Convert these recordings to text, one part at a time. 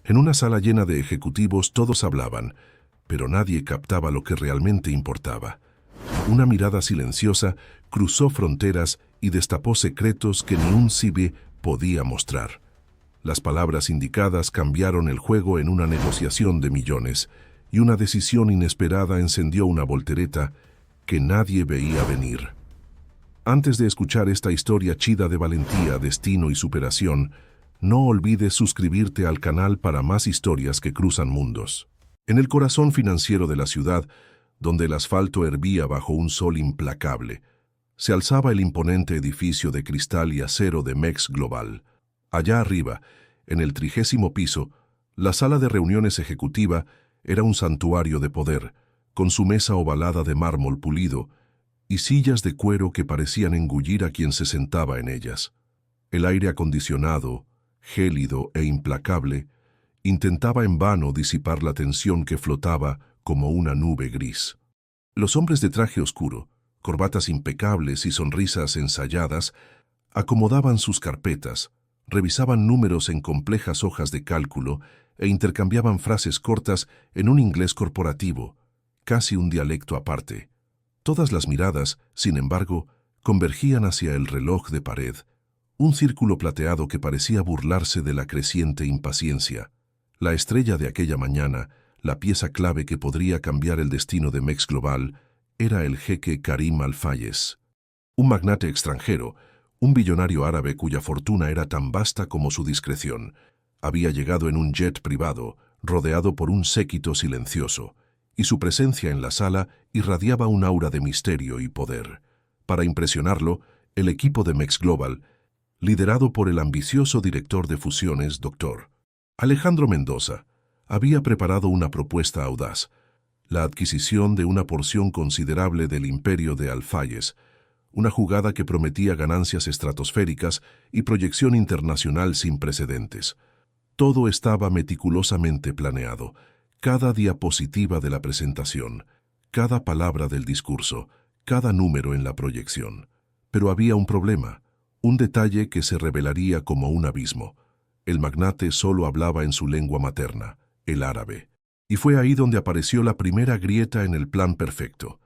En una sala llena de ejecutivos todos hablaban, pero nadie captaba lo que realmente importaba. Una mirada silenciosa cruzó fronteras y destapó secretos que ni un CIBE podía mostrar. Las palabras indicadas cambiaron el juego en una negociación de millones, y una decisión inesperada encendió una voltereta que nadie veía venir. Antes de escuchar esta historia chida de valentía, destino y superación, no olvides suscribirte al canal para más historias que cruzan mundos. En el corazón financiero de la ciudad, donde el asfalto hervía bajo un sol implacable, se alzaba el imponente edificio de cristal y acero de Mex Global. Allá arriba, en el 30º piso, la sala de reuniones ejecutiva era un santuario de poder, con su mesa ovalada de mármol pulido y sillas de cuero que parecían engullir a quien se sentaba en ellas. El aire acondicionado, gélido e implacable, intentaba en vano disipar la tensión que flotaba como una nube gris. Los hombres de traje oscuro, corbatas impecables y sonrisas ensayadas, acomodaban sus carpetas, revisaban números en complejas hojas de cálculo e intercambiaban frases cortas en un inglés corporativo, casi un dialecto aparte. Todas las miradas, sin embargo, convergían hacia el reloj de pared, un círculo plateado que parecía burlarse de la creciente impaciencia. La estrella de aquella mañana, la pieza clave que podría cambiar el destino de Mex Global, era el jeque Karim Al-Fayez, un magnate extranjero, un billonario árabe cuya fortuna era tan vasta como su discreción. Había llegado en un jet privado, rodeado por un séquito silencioso, y su presencia en la sala irradiaba un aura de misterio y poder. Para impresionarlo, el equipo de Mex Global, liderado por el ambicioso director de fusiones, Dr. Alejandro Mendoza, había preparado una propuesta audaz: la adquisición de una porción considerable del imperio de Al-Fayez, una jugada que prometía ganancias estratosféricas y proyección internacional sin precedentes. Todo estaba meticulosamente planeado, cada diapositiva de la presentación, cada palabra del discurso, cada número en la proyección. Pero había un problema, un detalle que se revelaría como un abismo. El magnate solo hablaba en su lengua materna, el árabe. Y fue ahí donde apareció la primera grieta en el plan perfecto.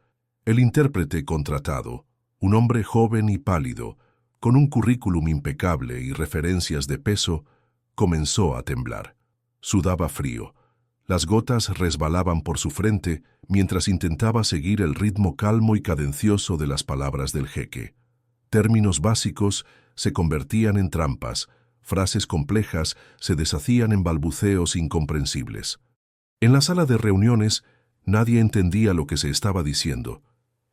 El intérprete contratado, un hombre joven y pálido, con un currículum impecable y referencias de peso, comenzó a temblar. Sudaba frío. Las gotas resbalaban por su frente mientras intentaba seguir el ritmo calmo y cadencioso de las palabras del jeque. Términos básicos se convertían en trampas, frases complejas se deshacían en balbuceos incomprensibles. En la sala de reuniones nadie entendía lo que se estaba diciendo,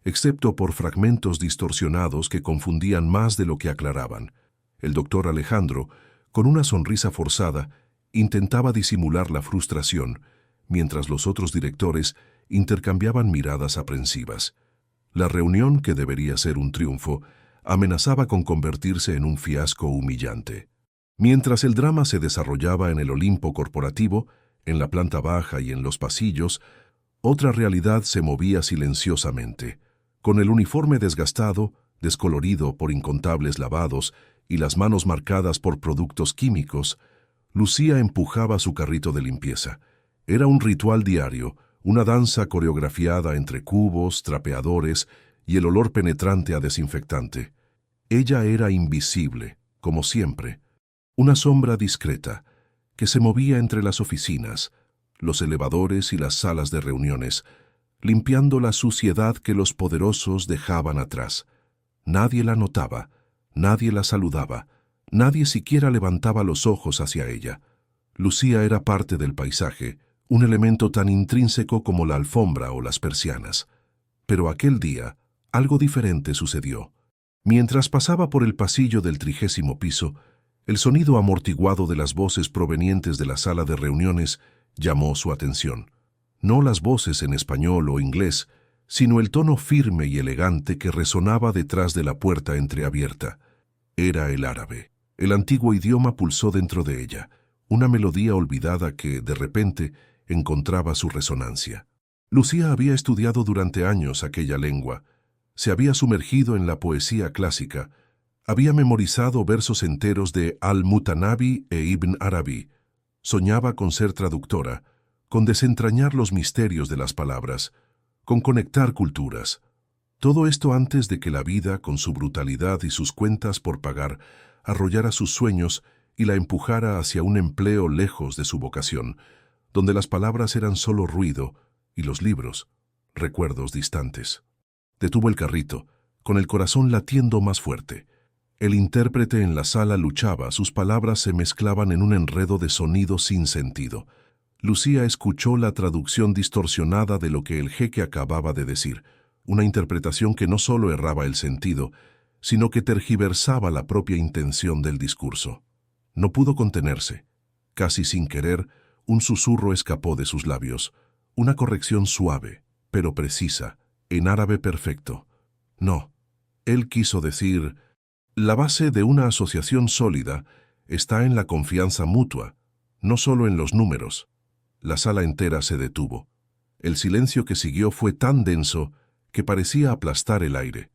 excepto por fragmentos distorsionados que confundían más de lo que aclaraban. El doctor Alejandro, con una sonrisa forzada, intentaba disimular la frustración, mientras los otros directores intercambiaban miradas aprensivas. La reunión, que debería ser un triunfo, amenazaba con convertirse en un fiasco humillante. Mientras el drama se desarrollaba en el Olimpo corporativo, en la planta baja y en los pasillos, otra realidad se movía silenciosamente. Con el uniforme desgastado, descolorido por incontables lavados y las manos marcadas por productos químicos, Lucía empujaba su carrito de limpieza. Era un ritual diario, una danza coreografiada entre cubos, trapeadores y el olor penetrante a desinfectante. Ella era invisible, como siempre, una sombra discreta, que se movía entre las oficinas, los elevadores y las salas de reuniones, limpiando la suciedad que los poderosos dejaban atrás. Nadie la notaba, nadie la saludaba, nadie siquiera levantaba los ojos hacia ella. Lucía era parte del paisaje, un elemento tan intrínseco como la alfombra o las persianas. Pero aquel día, algo diferente sucedió. Mientras pasaba por el pasillo del 30º piso, el sonido amortiguado de las voces provenientes de la sala de reuniones llamó su atención. No las voces en español o inglés, sino el tono firme y elegante que resonaba detrás de la puerta entreabierta. Era el árabe. El antiguo idioma pulsó dentro de ella, una melodía olvidada que, de repente, encontraba su resonancia. Lucía había estudiado durante años aquella lengua, se había sumergido en la poesía clásica, había memorizado versos enteros de Al-Mutanabi e Ibn Arabi. Soñaba con ser traductora, con desentrañar los misterios de las palabras, con conectar culturas. Todo esto antes de que la vida, con su brutalidad y sus cuentas por pagar, arrollara sus sueños y la empujara hacia un empleo lejos de su vocación, donde las palabras eran solo ruido y los libros, recuerdos distantes. Detuvo el carrito, con el corazón latiendo más fuerte. El intérprete en la sala luchaba, sus palabras se mezclaban en un enredo de sonidos sin sentido. Lucía escuchó la traducción distorsionada de lo que el jeque acababa de decir, una interpretación que no solo erraba el sentido, sino que tergiversaba la propia intención del discurso. No pudo contenerse. Casi sin querer, un susurro escapó de sus labios, una corrección suave, pero precisa, en árabe perfecto. No, él quiso decir: la base de una asociación sólida está en la confianza mutua, no solo en los números. La sala entera se detuvo. El silencio que siguió fue tan denso que parecía aplastar el aire.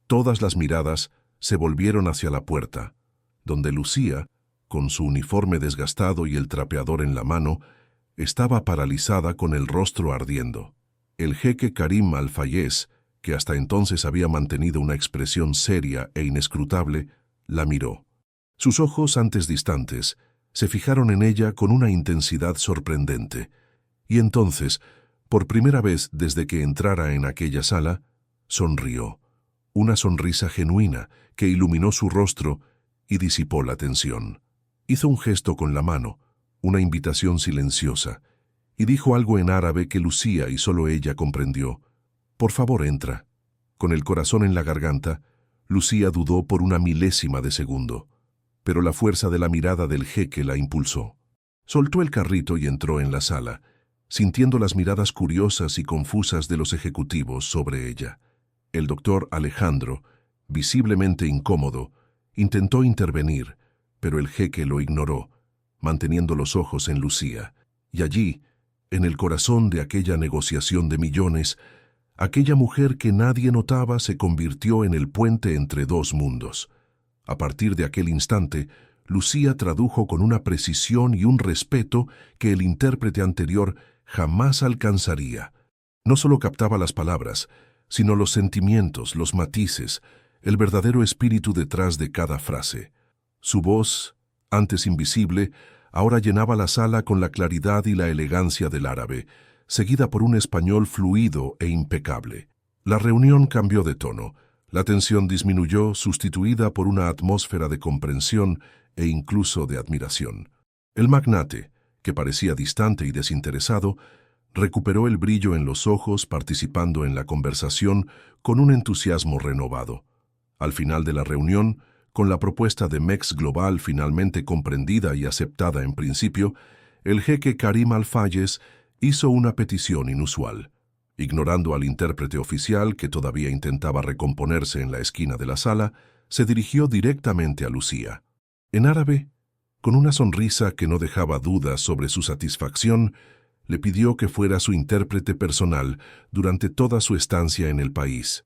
Todas las miradas se volvieron hacia la puerta, donde Lucía, con su uniforme desgastado y el trapeador en la mano, estaba paralizada con el rostro ardiendo. El jeque Karim Al-Fayez, que hasta entonces había mantenido una expresión seria e inescrutable, la miró. Sus ojos, antes distantes, se fijaron en ella con una intensidad sorprendente, y entonces, por primera vez desde que entrara en aquella sala, sonrió, una sonrisa genuina que iluminó su rostro y disipó la tensión. Hizo un gesto con la mano, una invitación silenciosa, y dijo algo en árabe que Lucía y solo ella comprendió. «Por favor, entra». Con el corazón en la garganta, Lucía dudó por una milésima de segundo, pero la fuerza de la mirada del jeque la impulsó. Soltó el carrito y entró en la sala, sintiendo las miradas curiosas y confusas de los ejecutivos sobre ella. El doctor Alejandro, visiblemente incómodo, intentó intervenir, pero el jeque lo ignoró, manteniendo los ojos en Lucía. Y allí, en el corazón de aquella negociación de millones, aquella mujer que nadie notaba se convirtió en el puente entre dos mundos. A partir de aquel instante, Lucía tradujo con una precisión y un respeto que el intérprete anterior jamás alcanzaría. No solo captaba las palabras, sino los sentimientos, los matices, el verdadero espíritu detrás de cada frase. Su voz, antes invisible, ahora llenaba la sala con la claridad y la elegancia del árabe, seguida por un español fluido e impecable. La reunión cambió de tono. La tensión disminuyó, sustituida por una atmósfera de comprensión e incluso de admiración. El magnate, que parecía distante y desinteresado, recuperó el brillo en los ojos participando en la conversación con un entusiasmo renovado. Al final de la reunión, con la propuesta de MEX Global finalmente comprendida y aceptada en principio, el jeque Karim Al-Fayez hizo una petición inusual. Ignorando al intérprete oficial, que todavía intentaba recomponerse en la esquina de la sala, se dirigió directamente a Lucía. En árabe, con una sonrisa que no dejaba dudas sobre su satisfacción, le pidió que fuera su intérprete personal durante toda su estancia en el país.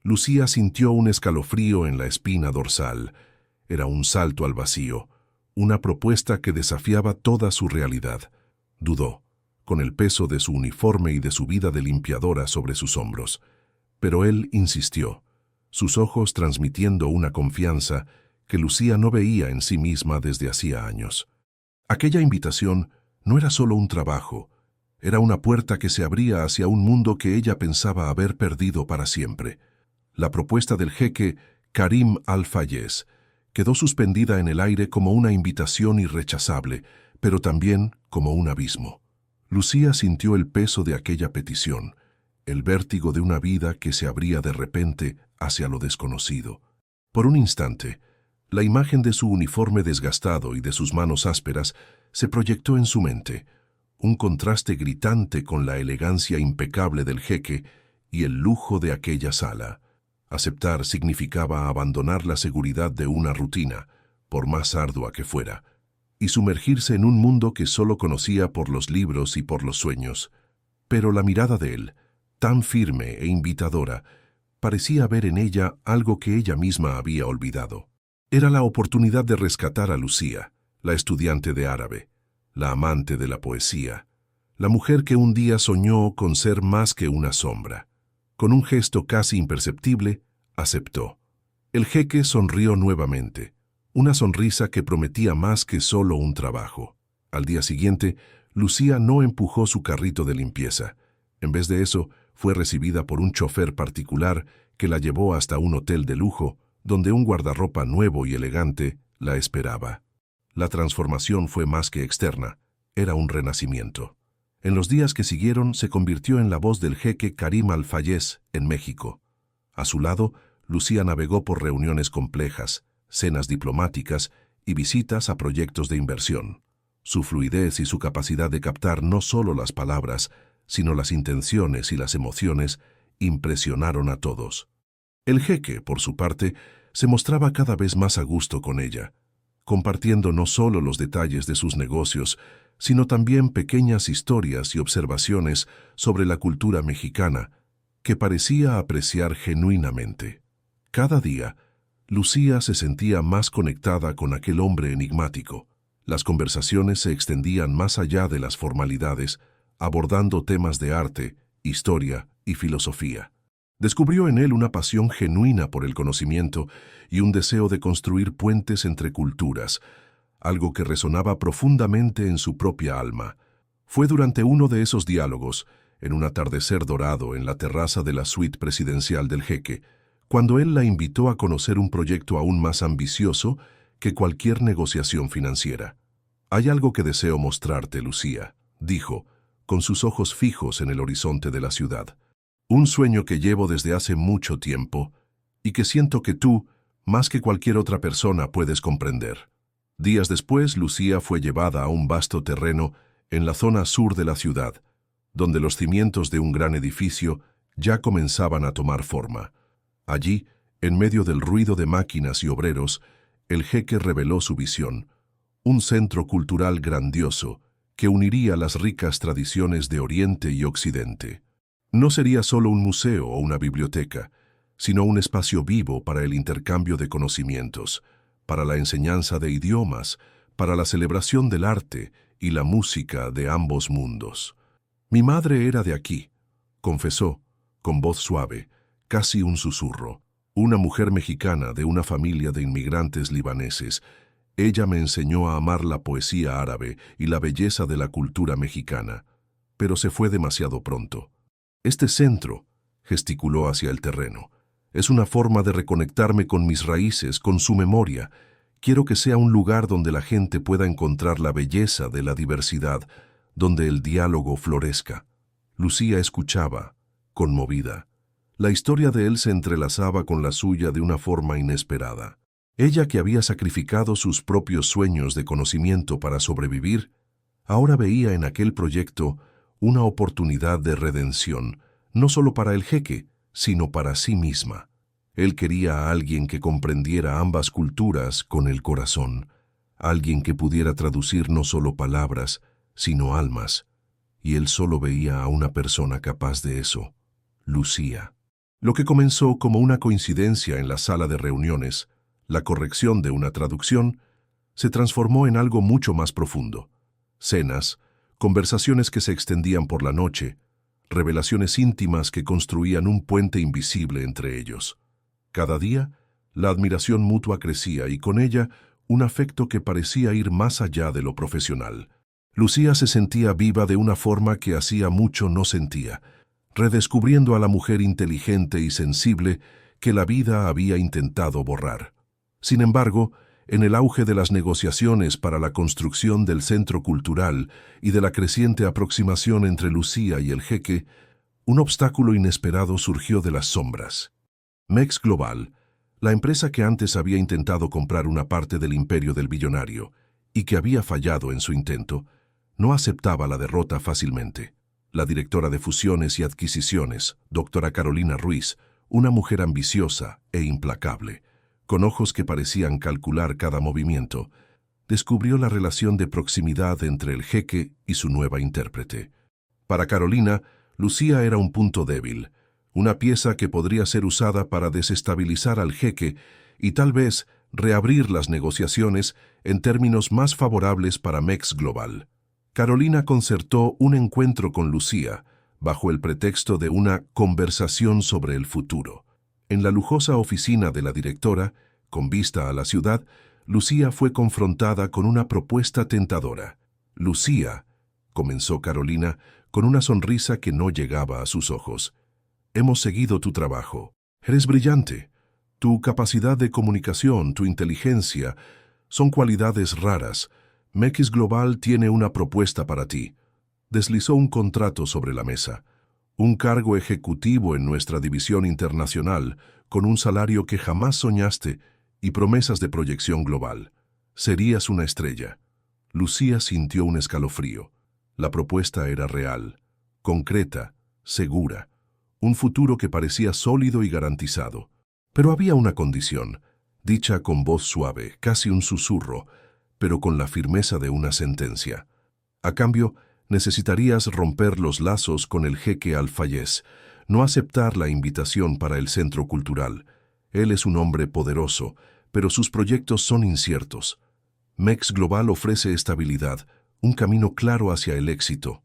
Lucía sintió un escalofrío en la espina dorsal. Era un salto al vacío, una propuesta que desafiaba toda su realidad. Dudó, con el peso de su uniforme y de su vida de limpiadora sobre sus hombros. Pero él insistió, sus ojos transmitiendo una confianza que Lucía no veía en sí misma desde hacía años. Aquella invitación no era solo un trabajo, era una puerta que se abría hacia un mundo que ella pensaba haber perdido para siempre. La propuesta del jeque Karim Al-Fayez quedó suspendida en el aire como una invitación irrechazable, pero también como un abismo. Lucía sintió el peso de aquella petición, el vértigo de una vida que se abría de repente hacia lo desconocido. Por un instante, la imagen de su uniforme desgastado y de sus manos ásperas se proyectó en su mente, un contraste gritante con la elegancia impecable del jeque y el lujo de aquella sala. Aceptar significaba abandonar la seguridad de una rutina, por más ardua que fuera, y sumergirse en un mundo que solo conocía por los libros y por los sueños. Pero la mirada de él, tan firme e invitadora, parecía ver en ella algo que ella misma había olvidado. Era la oportunidad de rescatar a Lucía, la estudiante de árabe, la amante de la poesía, la mujer que un día soñó con ser más que una sombra. Con un gesto casi imperceptible, aceptó. El jeque sonrió nuevamente, una sonrisa que prometía más que solo un trabajo. Al día siguiente, Lucía no empujó su carrito de limpieza. En vez de eso, fue recibida por un chofer particular que la llevó hasta un hotel de lujo, donde un guardarropa nuevo y elegante la esperaba. La transformación fue más que externa, era un renacimiento. En los días que siguieron se convirtió en la voz del jeque Karim Al-Fayez en México. A su lado, Lucía navegó por reuniones complejas, cenas diplomáticas y visitas a proyectos de inversión. Su fluidez y su capacidad de captar no solo las palabras, sino las intenciones y las emociones, impresionaron a todos. El jeque, por su parte, se mostraba cada vez más a gusto con ella, compartiendo no solo los detalles de sus negocios, sino también pequeñas historias y observaciones sobre la cultura mexicana, que parecía apreciar genuinamente. Cada día, Lucía se sentía más conectada con aquel hombre enigmático. Las conversaciones se extendían más allá de las formalidades, abordando temas de arte, historia y filosofía. Descubrió en él una pasión genuina por el conocimiento y un deseo de construir puentes entre culturas, algo que resonaba profundamente en su propia alma. Fue durante uno de esos diálogos, en un atardecer dorado en la terraza de la suite presidencial del jeque, cuando él la invitó a conocer un proyecto aún más ambicioso que cualquier negociación financiera. «Hay algo que deseo mostrarte, Lucía», dijo, con sus ojos fijos en el horizonte de la ciudad. «Un sueño que llevo desde hace mucho tiempo y que siento que tú, más que cualquier otra persona, puedes comprender». Días después, Lucía fue llevada a un vasto terreno en la zona sur de la ciudad, donde los cimientos de un gran edificio ya comenzaban a tomar forma. Allí, en medio del ruido de máquinas y obreros, el jeque reveló su visión, un centro cultural grandioso que uniría las ricas tradiciones de Oriente y Occidente. No sería solo un museo o una biblioteca, sino un espacio vivo para el intercambio de conocimientos, para la enseñanza de idiomas, para la celebración del arte y la música de ambos mundos. «Mi madre era de aquí», confesó, con voz suave, casi un susurro. «Una mujer mexicana de una familia de inmigrantes libaneses. Ella me enseñó a amar la poesía árabe y la belleza de la cultura mexicana. Pero se fue demasiado pronto. Este centro», gesticuló hacia el terreno, «es una forma de reconectarme con mis raíces, con su memoria. Quiero que sea un lugar donde la gente pueda encontrar la belleza de la diversidad, donde el diálogo florezca». Lucía escuchaba, conmovida. La historia de él se entrelazaba con la suya de una forma inesperada. Ella, que había sacrificado sus propios sueños de conocimiento para sobrevivir, ahora veía en aquel proyecto una oportunidad de redención, no solo para el jeque, sino para sí misma. Él quería a alguien que comprendiera ambas culturas con el corazón, alguien que pudiera traducir no solo palabras, sino almas, y él solo veía a una persona capaz de eso, Lucía. Lo que comenzó como una coincidencia en la sala de reuniones, la corrección de una traducción, se transformó en algo mucho más profundo. Cenas, conversaciones que se extendían por la noche, revelaciones íntimas que construían un puente invisible entre ellos. Cada día, la admiración mutua crecía y con ella un afecto que parecía ir más allá de lo profesional. Lucía se sentía viva de una forma que hacía mucho no sentía, redescubriendo a la mujer inteligente y sensible que la vida había intentado borrar. Sin embargo, en el auge de las negociaciones para la construcción del centro cultural y de la creciente aproximación entre Lucía y el jeque, un obstáculo inesperado surgió de las sombras. Mex Global, la empresa que antes había intentado comprar una parte del imperio del billonario y que había fallado en su intento, no aceptaba la derrota fácilmente. La directora de fusiones y adquisiciones, doctora Carolina Ruiz, una mujer ambiciosa e implacable, con ojos que parecían calcular cada movimiento, descubrió la relación de proximidad entre el jeque y su nueva intérprete. Para Carolina, Lucía era un punto débil, una pieza que podría ser usada para desestabilizar al jeque y tal vez reabrir las negociaciones en términos más favorables para Mex Global. Carolina concertó un encuentro con Lucía, bajo el pretexto de una conversación sobre el futuro. En la lujosa oficina de la directora, con vista a la ciudad, Lucía fue confrontada con una propuesta tentadora. «Lucía», comenzó Carolina, con una sonrisa que no llegaba a sus ojos. «Hemos seguido tu trabajo. Eres brillante. Tu capacidad de comunicación, tu inteligencia, son cualidades raras. MEX Global tiene una propuesta para ti». Deslizó un contrato sobre la mesa. Un cargo ejecutivo en nuestra división internacional, con un salario que jamás soñaste y promesas de proyección global. Serías una estrella. Lucía sintió un escalofrío. La propuesta era real, concreta, segura. Un futuro que parecía sólido y garantizado. Pero había una condición, dicha con voz suave, casi un susurro, pero con la firmeza de una sentencia. A cambio, necesitarías romper los lazos con el jeque Al-Fayez, no aceptar la invitación para el centro cultural. Él es un hombre poderoso, pero sus proyectos son inciertos. MEX Global ofrece estabilidad, un camino claro hacia el éxito.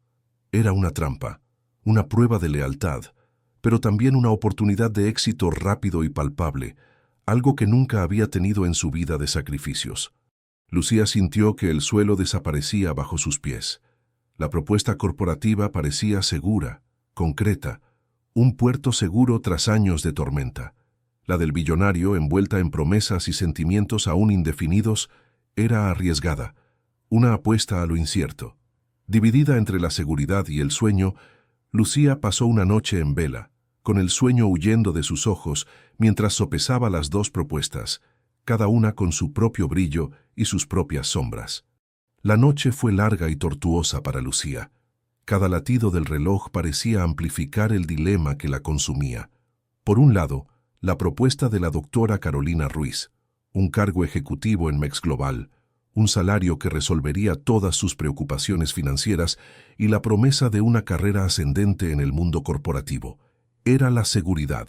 Era una trampa, una prueba de lealtad, pero también una oportunidad de éxito rápido y palpable, algo que nunca había tenido en su vida de sacrificios. Lucía sintió que el suelo desaparecía bajo sus pies. La propuesta corporativa parecía segura, concreta, un puerto seguro tras años de tormenta. La del billonario, envuelta en promesas y sentimientos aún indefinidos, era arriesgada, una apuesta a lo incierto. Dividida entre la seguridad y el sueño, Lucía pasó una noche en vela, con el sueño huyendo de sus ojos mientras sopesaba las dos propuestas, cada una con su propio brillo y sus propias sombras. La noche fue larga y tortuosa para Lucía. Cada latido del reloj parecía amplificar el dilema que la consumía. Por un lado, la propuesta de la doctora Carolina Ruiz, un cargo ejecutivo en MEX Global, un salario que resolvería todas sus preocupaciones financieras y la promesa de una carrera ascendente en el mundo corporativo. Era la seguridad,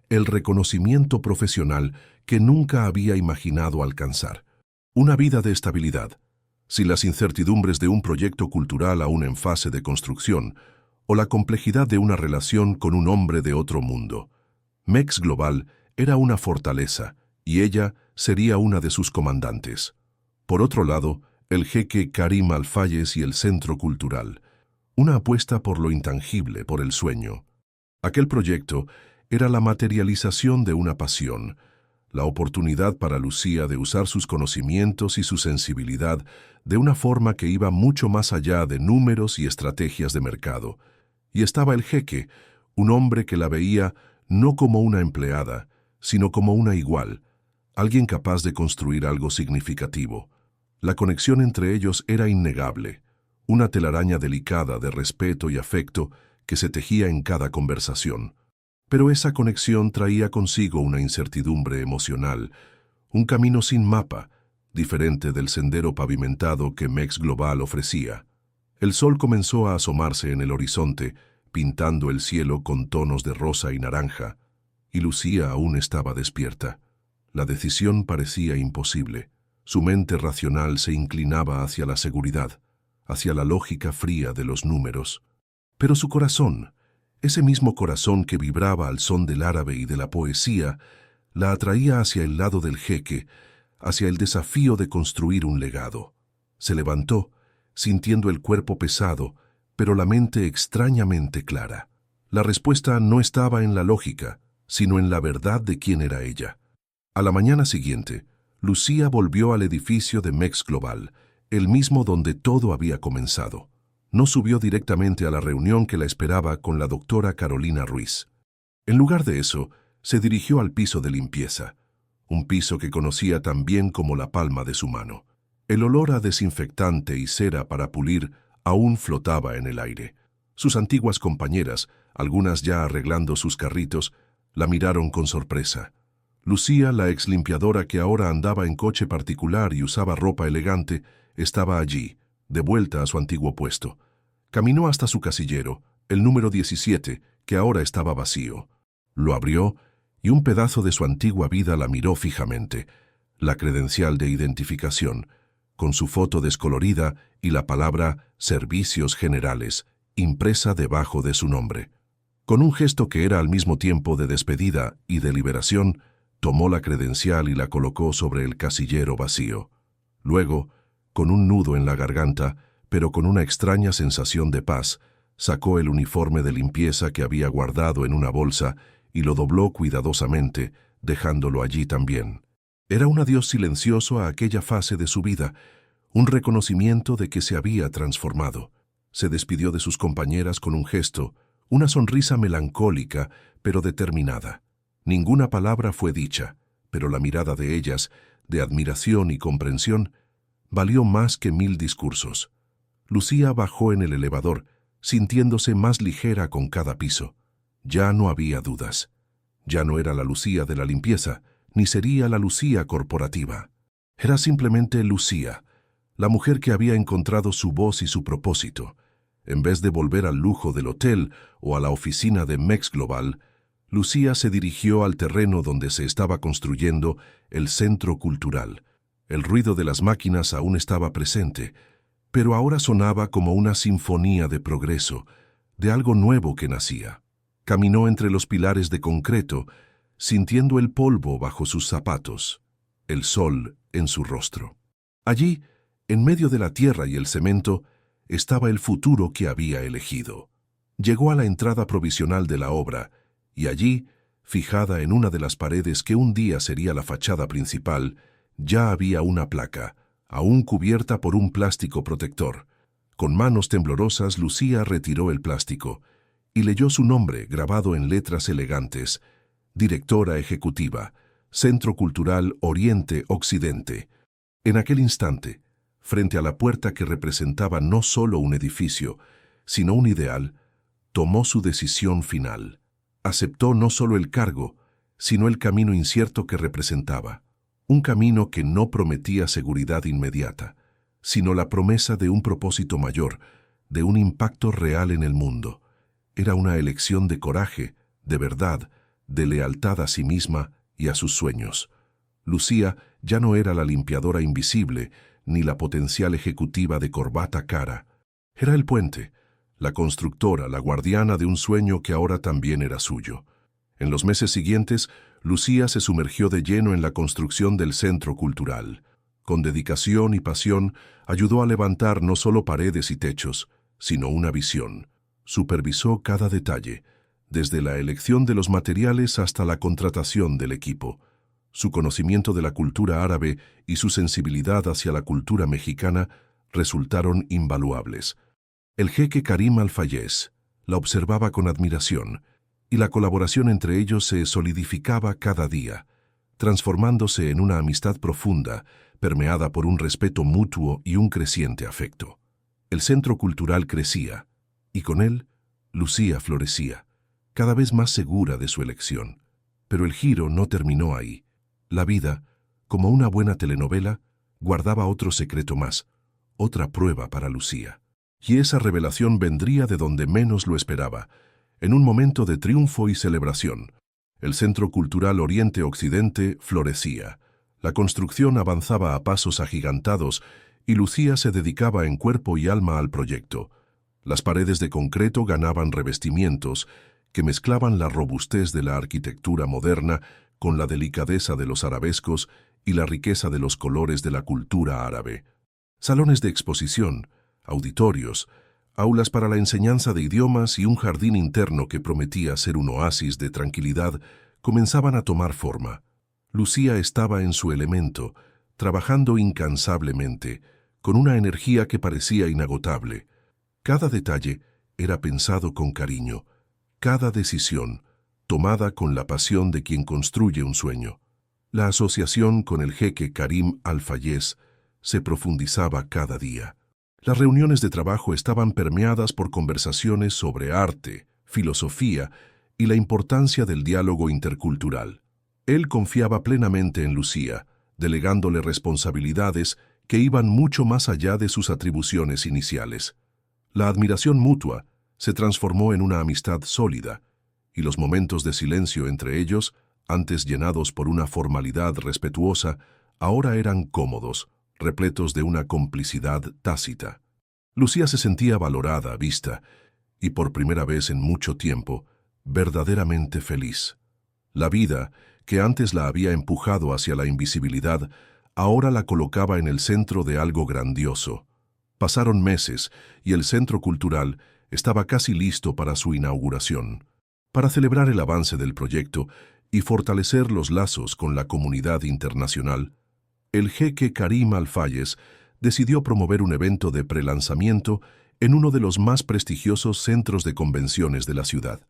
el reconocimiento profesional que nunca había imaginado alcanzar. Una vida de estabilidad, sin las incertidumbres de un proyecto cultural aún en fase de construcción, o la complejidad de una relación con un hombre de otro mundo. MEX Global era una fortaleza, y ella sería una de sus comandantes. Por otro lado, el jeque Karim Al-Fayez y el Centro Cultural, una apuesta por lo intangible, por el sueño. Aquel proyecto era la materialización de una pasión, la oportunidad para Lucía de usar sus conocimientos y su sensibilidad de una forma que iba mucho más allá de números y estrategias de mercado. Y estaba el jeque, un hombre que la veía no como una empleada, sino como una igual, alguien capaz de construir algo significativo. La conexión entre ellos era innegable, una telaraña delicada de respeto y afecto que se tejía en cada conversación. Pero esa conexión traía consigo una incertidumbre emocional, un camino sin mapa, diferente del sendero pavimentado que MEX Global ofrecía. El sol comenzó a asomarse en el horizonte, pintando el cielo con tonos de rosa y naranja, y Lucía aún estaba despierta. La decisión parecía imposible. Su mente racional se inclinaba hacia la seguridad, hacia la lógica fría de los números. Pero su corazón, ese mismo corazón que vibraba al son del árabe y de la poesía, la atraía hacia el lado del jeque, hacia el desafío de construir un legado. Se levantó, sintiendo el cuerpo pesado, pero la mente extrañamente clara. La respuesta no estaba en la lógica, sino en la verdad de quién era ella. A la mañana siguiente, Lucía volvió al edificio de MEX Global, el mismo donde todo había comenzado. No subió directamente a la reunión que la esperaba con la doctora Carolina Ruiz. En lugar de eso, se dirigió al piso de limpieza, un piso que conocía tan bien como la palma de su mano. El olor a desinfectante y cera para pulir aún flotaba en el aire. Sus antiguas compañeras, algunas ya arreglando sus carritos, la miraron con sorpresa. Lucía, la exlimpiadora que ahora andaba en coche particular y usaba ropa elegante, estaba allí, de vuelta a su antiguo puesto. Caminó hasta su casillero, el número 17, que ahora estaba vacío. Lo abrió y un pedazo de su antigua vida la miró fijamente, la credencial de identificación, con su foto descolorida y la palabra Servicios Generales, impresa debajo de su nombre. Con un gesto que era al mismo tiempo de despedida y de liberación, tomó la credencial y la colocó sobre el casillero vacío. Luego, con un nudo en la garganta, pero con una extraña sensación de paz, sacó el uniforme de limpieza que había guardado en una bolsa y lo dobló cuidadosamente, dejándolo allí también. Era un adiós silencioso a aquella fase de su vida, un reconocimiento de que se había transformado. Se despidió de sus compañeras con un gesto, una sonrisa melancólica, pero determinada. Ninguna palabra fue dicha, pero la mirada de ellas, de admiración y comprensión, valió más que 1000 discursos. Lucía bajó en el elevador, sintiéndose más ligera con cada piso. Ya no había dudas. Ya no era la Lucía de la limpieza, ni sería la Lucía corporativa. Era simplemente Lucía, la mujer que había encontrado su voz y su propósito. En vez de volver al lujo del hotel o a la oficina de Mex Global, Lucía se dirigió al terreno donde se estaba construyendo el centro cultural. El ruido de las máquinas aún estaba presente, pero ahora sonaba como una sinfonía de progreso, de algo nuevo que nacía. Caminó entre los pilares de concreto, sintiendo el polvo bajo sus zapatos, el sol en su rostro. Allí, en medio de la tierra y el cemento, estaba el futuro que había elegido. Llegó a la entrada provisional de la obra, y allí, fijada en una de las paredes que un día sería la fachada principal, ya había una placa, aún cubierta por un plástico protector. Con manos temblorosas, Lucía retiró el plástico y leyó su nombre grabado en letras elegantes: Directora Ejecutiva, Centro Cultural Oriente-Occidente. En aquel instante, frente a la puerta que representaba no solo un edificio, sino un ideal, tomó su decisión final. Aceptó no solo el cargo, sino el camino incierto que representaba. Un camino que no prometía seguridad inmediata, sino la promesa de un propósito mayor, de un impacto real en el mundo. Era una elección de coraje, de verdad, de lealtad a sí misma y a sus sueños. Lucía ya no era la limpiadora invisible, ni la potencial ejecutiva de corbata cara. Era el puente, la constructora, la guardiana de un sueño que ahora también era suyo. En los meses siguientes, Lucía se sumergió de lleno en la construcción del centro cultural. Con dedicación y pasión, ayudó a levantar no solo paredes y techos, sino una visión. Supervisó cada detalle, desde la elección de los materiales hasta la contratación del equipo. Su conocimiento de la cultura árabe y su sensibilidad hacia la cultura mexicana resultaron invaluables. El jeque Karim Al-Fayez la observaba con admiración, y la colaboración entre ellos se solidificaba cada día, transformándose en una amistad profunda, permeada por un respeto mutuo y un creciente afecto. El centro cultural crecía, y con él, Lucía florecía, cada vez más segura de su elección. Pero el giro no terminó ahí. La vida, como una buena telenovela, guardaba otro secreto más, otra prueba para Lucía. Y esa revelación vendría de donde menos lo esperaba, en un momento de triunfo y celebración. El Centro Cultural Oriente-Occidente florecía. La construcción avanzaba a pasos agigantados y Lucía se dedicaba en cuerpo y alma al proyecto. Las paredes de concreto ganaban revestimientos que mezclaban la robustez de la arquitectura moderna con la delicadeza de los arabescos y la riqueza de los colores de la cultura árabe. Salones de exposición, auditorios, aulas para la enseñanza de idiomas y un jardín interno que prometía ser un oasis de tranquilidad comenzaban a tomar forma. Lucía estaba en su elemento, trabajando incansablemente, con una energía que parecía inagotable. Cada detalle era pensado con cariño, cada decisión tomada con la pasión de quien construye un sueño. La asociación con el jeque Karim Al-Fayez se profundizaba cada día. Las reuniones de trabajo estaban permeadas por conversaciones sobre arte, filosofía y la importancia del diálogo intercultural. Él confiaba plenamente en Lucía, delegándole responsabilidades que iban mucho más allá de sus atribuciones iniciales. La admiración mutua se transformó en una amistad sólida, y los momentos de silencio entre ellos, antes llenados por una formalidad respetuosa, ahora eran cómodos, repletos de una complicidad tácita. Lucía se sentía valorada, vista, y por primera vez en mucho tiempo, verdaderamente feliz. La vida, que antes la había empujado hacia la invisibilidad, ahora la colocaba en el centro de algo grandioso. Pasaron meses y el Centro Cultural estaba casi listo para su inauguración. Para celebrar el avance del proyecto y fortalecer los lazos con la comunidad internacional, el jeque Karim Al-Fayez decidió promover un evento de prelanzamiento en uno de los más prestigiosos centros de convenciones de la ciudad.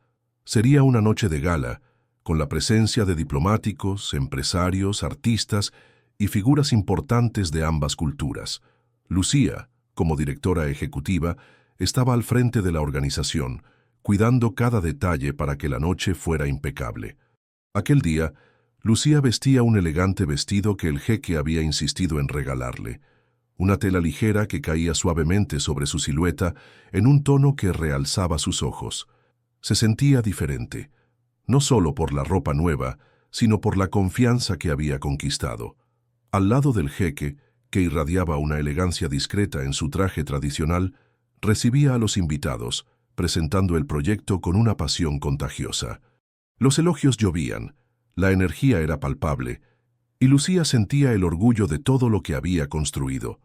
Sería una noche de gala, con la presencia de diplomáticos, empresarios, artistas y figuras importantes de ambas culturas. Lucía, como directora ejecutiva, estaba al frente de la organización, cuidando cada detalle para que la noche fuera impecable. Aquel día, Lucía vestía un elegante vestido que el jeque había insistido en regalarle, una tela ligera que caía suavemente sobre su silueta en un tono que realzaba sus ojos. Se sentía diferente, no solo por la ropa nueva, sino por la confianza que había conquistado. Al lado del jeque, que irradiaba una elegancia discreta en su traje tradicional, recibía a los invitados, presentando el proyecto con una pasión contagiosa. Los elogios llovían, la energía era palpable, y Lucía sentía el orgullo de todo lo que había construido.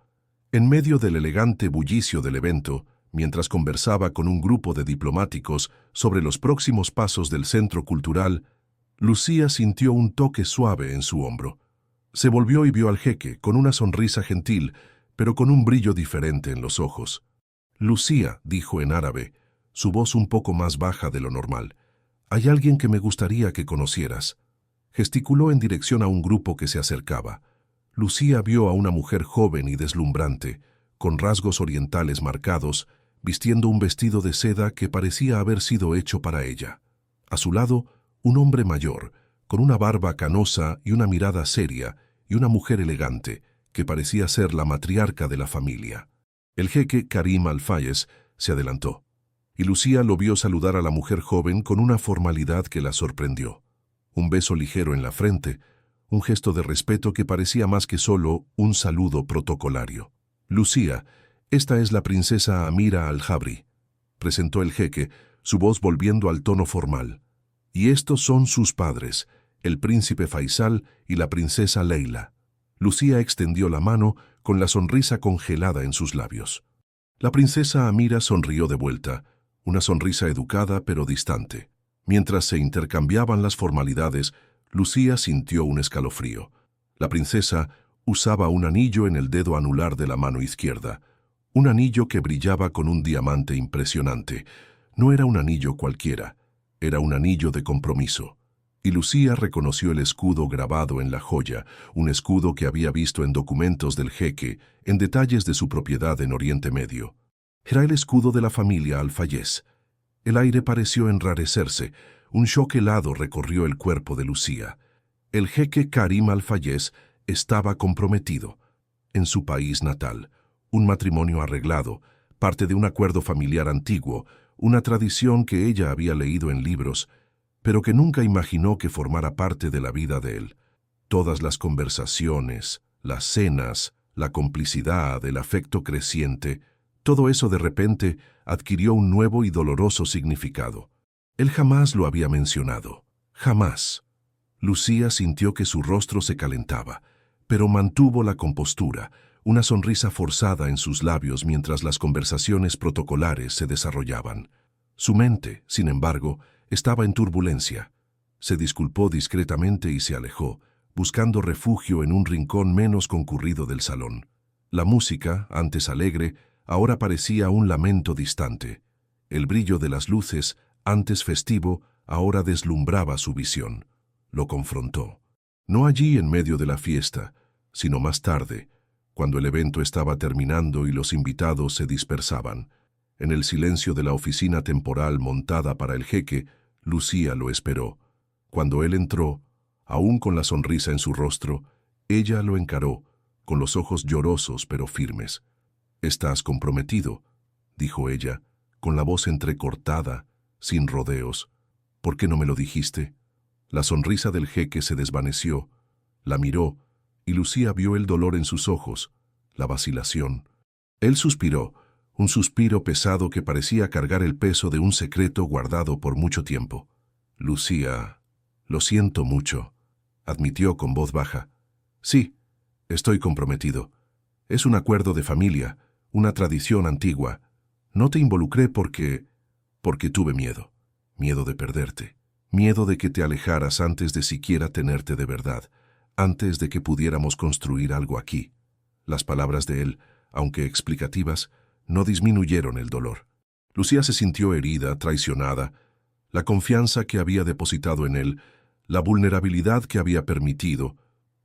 En medio del elegante bullicio del evento, mientras conversaba con un grupo de diplomáticos sobre los próximos pasos del Centro Cultural, Lucía sintió un toque suave en su hombro. Se volvió y vio al jeque con una sonrisa gentil, pero con un brillo diferente en los ojos. «Lucía», dijo en árabe, su voz un poco más baja de lo normal, «hay alguien que me gustaría que conocieras». Gesticuló en dirección a un grupo que se acercaba. Lucía vio a una mujer joven y deslumbrante, con rasgos orientales marcados, vistiendo un vestido de seda que parecía haber sido hecho para ella. A su lado, un hombre mayor, con una barba canosa y una mirada seria, y una mujer elegante, que parecía ser la matriarca de la familia. El jeque Karim Al-Fayez se adelantó, y Lucía lo vio saludar a la mujer joven con una formalidad que la sorprendió. Un beso ligero en la frente, un gesto de respeto que parecía más que solo un saludo protocolario. «Lucía, esta es la princesa Amira Al-Jabri», presentó el jeque, su voz volviendo al tono formal. «Y estos son sus padres, el príncipe Faisal y la princesa Leila». Lucía extendió la mano con la sonrisa congelada en sus labios. La princesa Amira sonrió de vuelta, una sonrisa educada pero distante. Mientras se intercambiaban las formalidades, Lucía sintió un escalofrío. La princesa usaba un anillo en el dedo anular de la mano izquierda, un anillo que brillaba con un diamante impresionante. No era un anillo cualquiera, era un anillo de compromiso. Y Lucía reconoció el escudo grabado en la joya, un escudo que había visto en documentos del jeque, en detalles de su propiedad en Oriente Medio. Era el escudo de la familia Al-Fayez. El aire pareció enrarecerse, un shock helado recorrió el cuerpo de Lucía. El jeque Karim Al-Fayez estaba comprometido. En su país natal, un matrimonio arreglado, parte de un acuerdo familiar antiguo, una tradición que ella había leído en libros, pero que nunca imaginó que formara parte de la vida de él. Todas las conversaciones, las cenas, la complicidad, el afecto creciente, todo eso de repente adquirió un nuevo y doloroso significado. Él jamás lo había mencionado, jamás. Lucía sintió que su rostro se calentaba, pero mantuvo la compostura, una sonrisa forzada en sus labios mientras las conversaciones protocolares se desarrollaban. Su mente, sin embargo, estaba en turbulencia. Se disculpó discretamente y se alejó, buscando refugio en un rincón menos concurrido del salón. La música, antes alegre, ahora parecía un lamento distante. El brillo de las luces, antes festivo, ahora deslumbraba su visión. Lo confrontó. No allí en medio de la fiesta, sino más tarde, cuando el evento estaba terminando y los invitados se dispersaban. En el silencio de la oficina temporal montada para el jeque, Lucía lo esperó. Cuando él entró, aún con la sonrisa en su rostro, ella lo encaró, con los ojos llorosos pero firmes. «¿Estás comprometido?», dijo ella, con la voz entrecortada, sin rodeos. «¿Por qué no me lo dijiste?». La sonrisa del jeque se desvaneció, la miró, y Lucía vio el dolor en sus ojos, la vacilación. Él suspiró, un suspiro pesado que parecía cargar el peso de un secreto guardado por mucho tiempo. Lucía, lo siento mucho, admitió con voz baja. Sí, estoy comprometido. Es un acuerdo de familia, una tradición antigua. No te involucré porque tuve miedo. Miedo de perderte. Miedo de que te alejaras antes de siquiera tenerte de verdad, antes de que pudiéramos construir algo aquí. Las palabras de él, aunque explicativas, no disminuyeron el dolor. Lucía se sintió herida, traicionada. La confianza que había depositado en él, la vulnerabilidad que había permitido,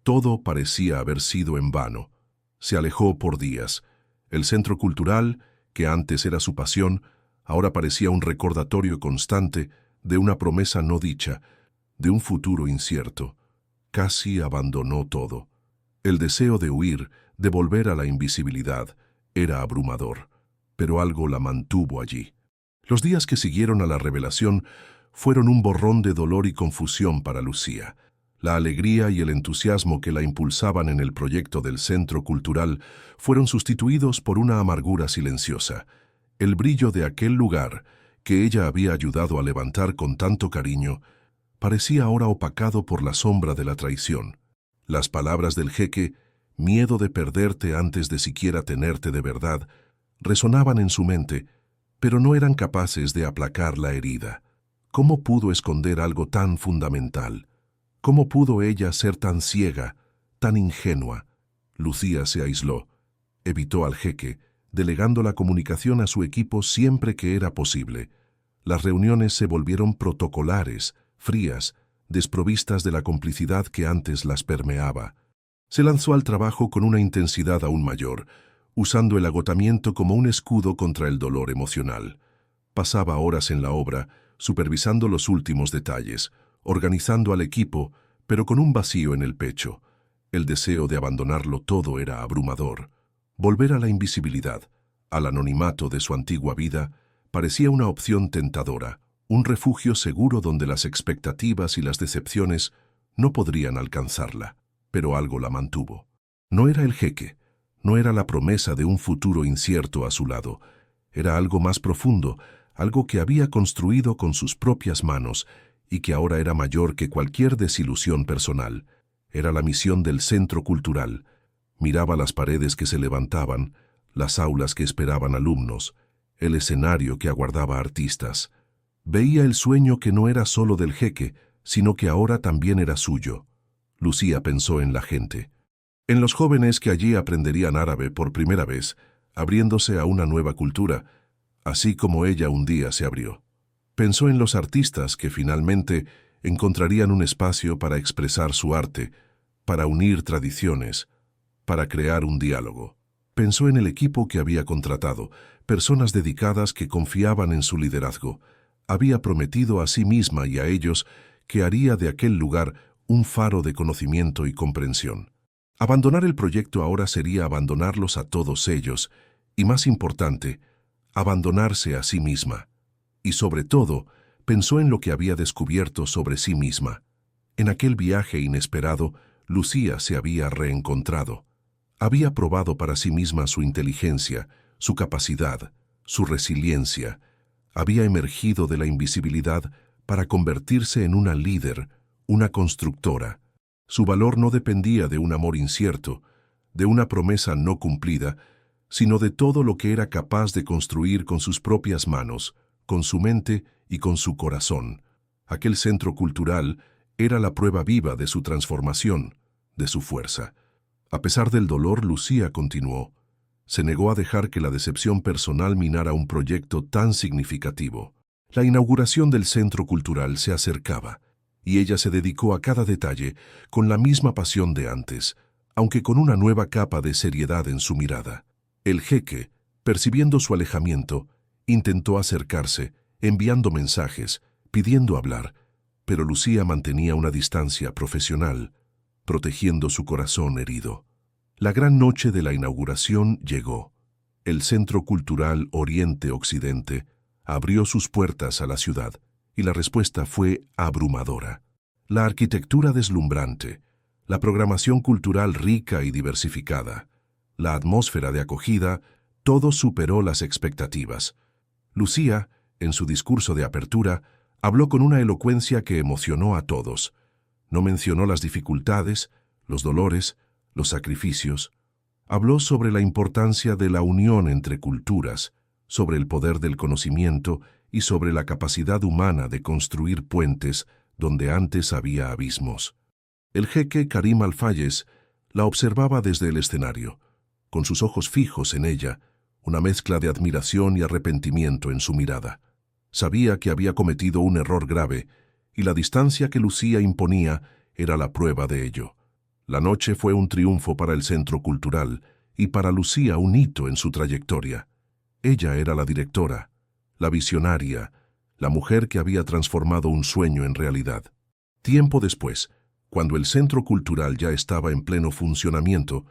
todo parecía haber sido en vano. Se alejó por días. El centro cultural, que antes era su pasión, ahora parecía un recordatorio constante de una promesa no dicha, de un futuro incierto. Casi abandonó todo. El deseo de huir, de volver a la invisibilidad, era abrumador, pero algo la mantuvo allí. Los días que siguieron a la revelación fueron un borrón de dolor y confusión para Lucía. La alegría y el entusiasmo que la impulsaban en el proyecto del centro cultural fueron sustituidos por una amargura silenciosa. El brillo de aquel lugar, que ella había ayudado a levantar con tanto cariño, parecía ahora opacado por la sombra de la traición. Las palabras del jeque, miedo de perderte antes de siquiera tenerte de verdad, resonaban en su mente, pero no eran capaces de aplacar la herida. ¿Cómo pudo esconder algo tan fundamental? ¿Cómo pudo ella ser tan ciega, tan ingenua? Lucía se aisló. Evitó al jeque, delegando la comunicación a su equipo siempre que era posible. Las reuniones se volvieron protocolares, frías, desprovistas de la complicidad que antes las permeaba. Se lanzó al trabajo con una intensidad aún mayor, usando el agotamiento como un escudo contra el dolor emocional. Pasaba horas en la obra, supervisando los últimos detalles, organizando al equipo, pero con un vacío en el pecho. El deseo de abandonarlo todo era abrumador. Volver a la invisibilidad, al anonimato de su antigua vida, parecía una opción tentadora, un refugio seguro donde las expectativas y las decepciones no podrían alcanzarla, pero algo la mantuvo. No era el jeque, no era la promesa de un futuro incierto a su lado, era algo más profundo, algo que había construido con sus propias manos y que ahora era mayor que cualquier desilusión personal. Era la misión del centro cultural. Miraba las paredes que se levantaban, las aulas que esperaban alumnos, el escenario que aguardaba artistas. Veía el sueño que no era solo del jeque, sino que ahora también era suyo. Lucía pensó en la gente, en los jóvenes que allí aprenderían árabe por primera vez, abriéndose a una nueva cultura, así como ella un día se abrió. Pensó en los artistas que finalmente encontrarían un espacio para expresar su arte, para unir tradiciones, para crear un diálogo. Pensó en el equipo que había contratado, personas dedicadas que confiaban en su liderazgo. Había prometido a sí misma y a ellos que haría de aquel lugar un faro de conocimiento y comprensión. Abandonar el proyecto ahora sería abandonarlos a todos ellos, y más importante, abandonarse a sí misma. Y sobre todo, pensó en lo que había descubierto sobre sí misma. En aquel viaje inesperado, Lucía se había reencontrado. Había probado para sí misma su inteligencia, su capacidad, su resiliencia. Había emergido de la invisibilidad para convertirse en una líder, una constructora. Su valor no dependía de un amor incierto, de una promesa no cumplida, sino de todo lo que era capaz de construir con sus propias manos, con su mente y con su corazón. Aquel centro cultural era la prueba viva de su transformación, de su fuerza. A pesar del dolor, Lucía continuó. Se negó a dejar que la decepción personal minara un proyecto tan significativo. La inauguración del centro cultural se acercaba, y ella se dedicó a cada detalle con la misma pasión de antes, aunque con una nueva capa de seriedad en su mirada. El jeque, percibiendo su alejamiento, intentó acercarse, enviando mensajes, pidiendo hablar, pero Lucía mantenía una distancia profesional, protegiendo su corazón herido. La gran noche de la inauguración llegó. El Centro Cultural Oriente-Occidente abrió sus puertas a la ciudad, y la respuesta fue abrumadora. La arquitectura deslumbrante, la programación cultural rica y diversificada, la atmósfera de acogida, todo superó las expectativas. Lucía, en su discurso de apertura, habló con una elocuencia que emocionó a todos. No mencionó las dificultades, los dolores, los sacrificios. Habló sobre la importancia de la unión entre culturas, sobre el poder del conocimiento y sobre la capacidad humana de construir puentes donde antes había abismos. El jeque Karim Al-Fayez la observaba desde el escenario, con sus ojos fijos en ella, una mezcla de admiración y arrepentimiento en su mirada. Sabía que había cometido un error grave, y la distancia que Lucía imponía era la prueba de ello. La noche fue un triunfo para el Centro Cultural y para Lucía un hito en su trayectoria. Ella era la directora, la visionaria, la mujer que había transformado un sueño en realidad. Tiempo después, cuando el Centro Cultural ya estaba en pleno funcionamiento,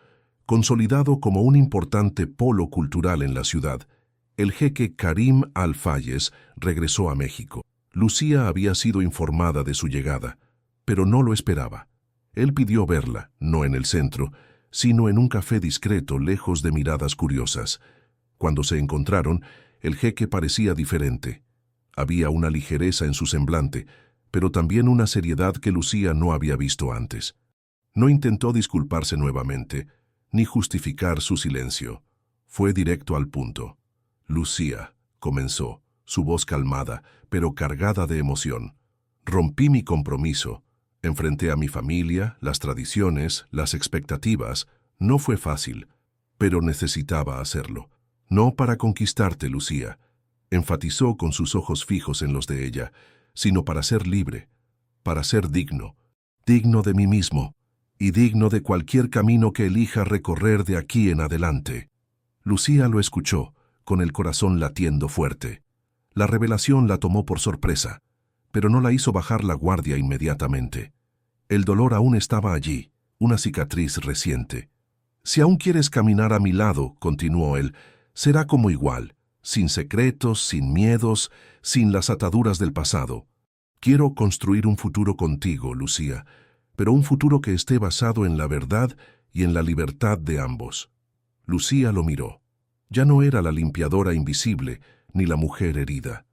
consolidado como un importante polo cultural en la ciudad, el jeque Karim Al-Fayez regresó a México. Lucía había sido informada de su llegada, pero no lo esperaba. Él pidió verla, no en el centro, sino en un café discreto lejos de miradas curiosas. Cuando se encontraron, el jeque parecía diferente. Había una ligereza en su semblante, pero también una seriedad que Lucía no había visto antes. No intentó disculparse nuevamente, ni justificar su silencio. Fue directo al punto. Lucía, comenzó, su voz calmada, pero cargada de emoción. Rompí mi compromiso. Enfrenté a mi familia, las tradiciones, las expectativas. No fue fácil, pero necesitaba hacerlo. No para conquistarte, Lucía, enfatizó con sus ojos fijos en los de ella, sino para ser libre, para ser digno, digno de mí mismo y digno de cualquier camino que elija recorrer de aquí en adelante. Lucía lo escuchó, con el corazón latiendo fuerte. La revelación la tomó por sorpresa, pero no la hizo bajar la guardia inmediatamente. El dolor aún estaba allí, una cicatriz reciente. Si aún quieres caminar a mi lado, continuó él, será como igual, sin secretos, sin miedos, sin las ataduras del pasado. Quiero construir un futuro contigo, Lucía, pero un futuro que esté basado en la verdad y en la libertad de ambos. Lucía lo miró. Ya no era la limpiadora invisible, ni la mujer herida.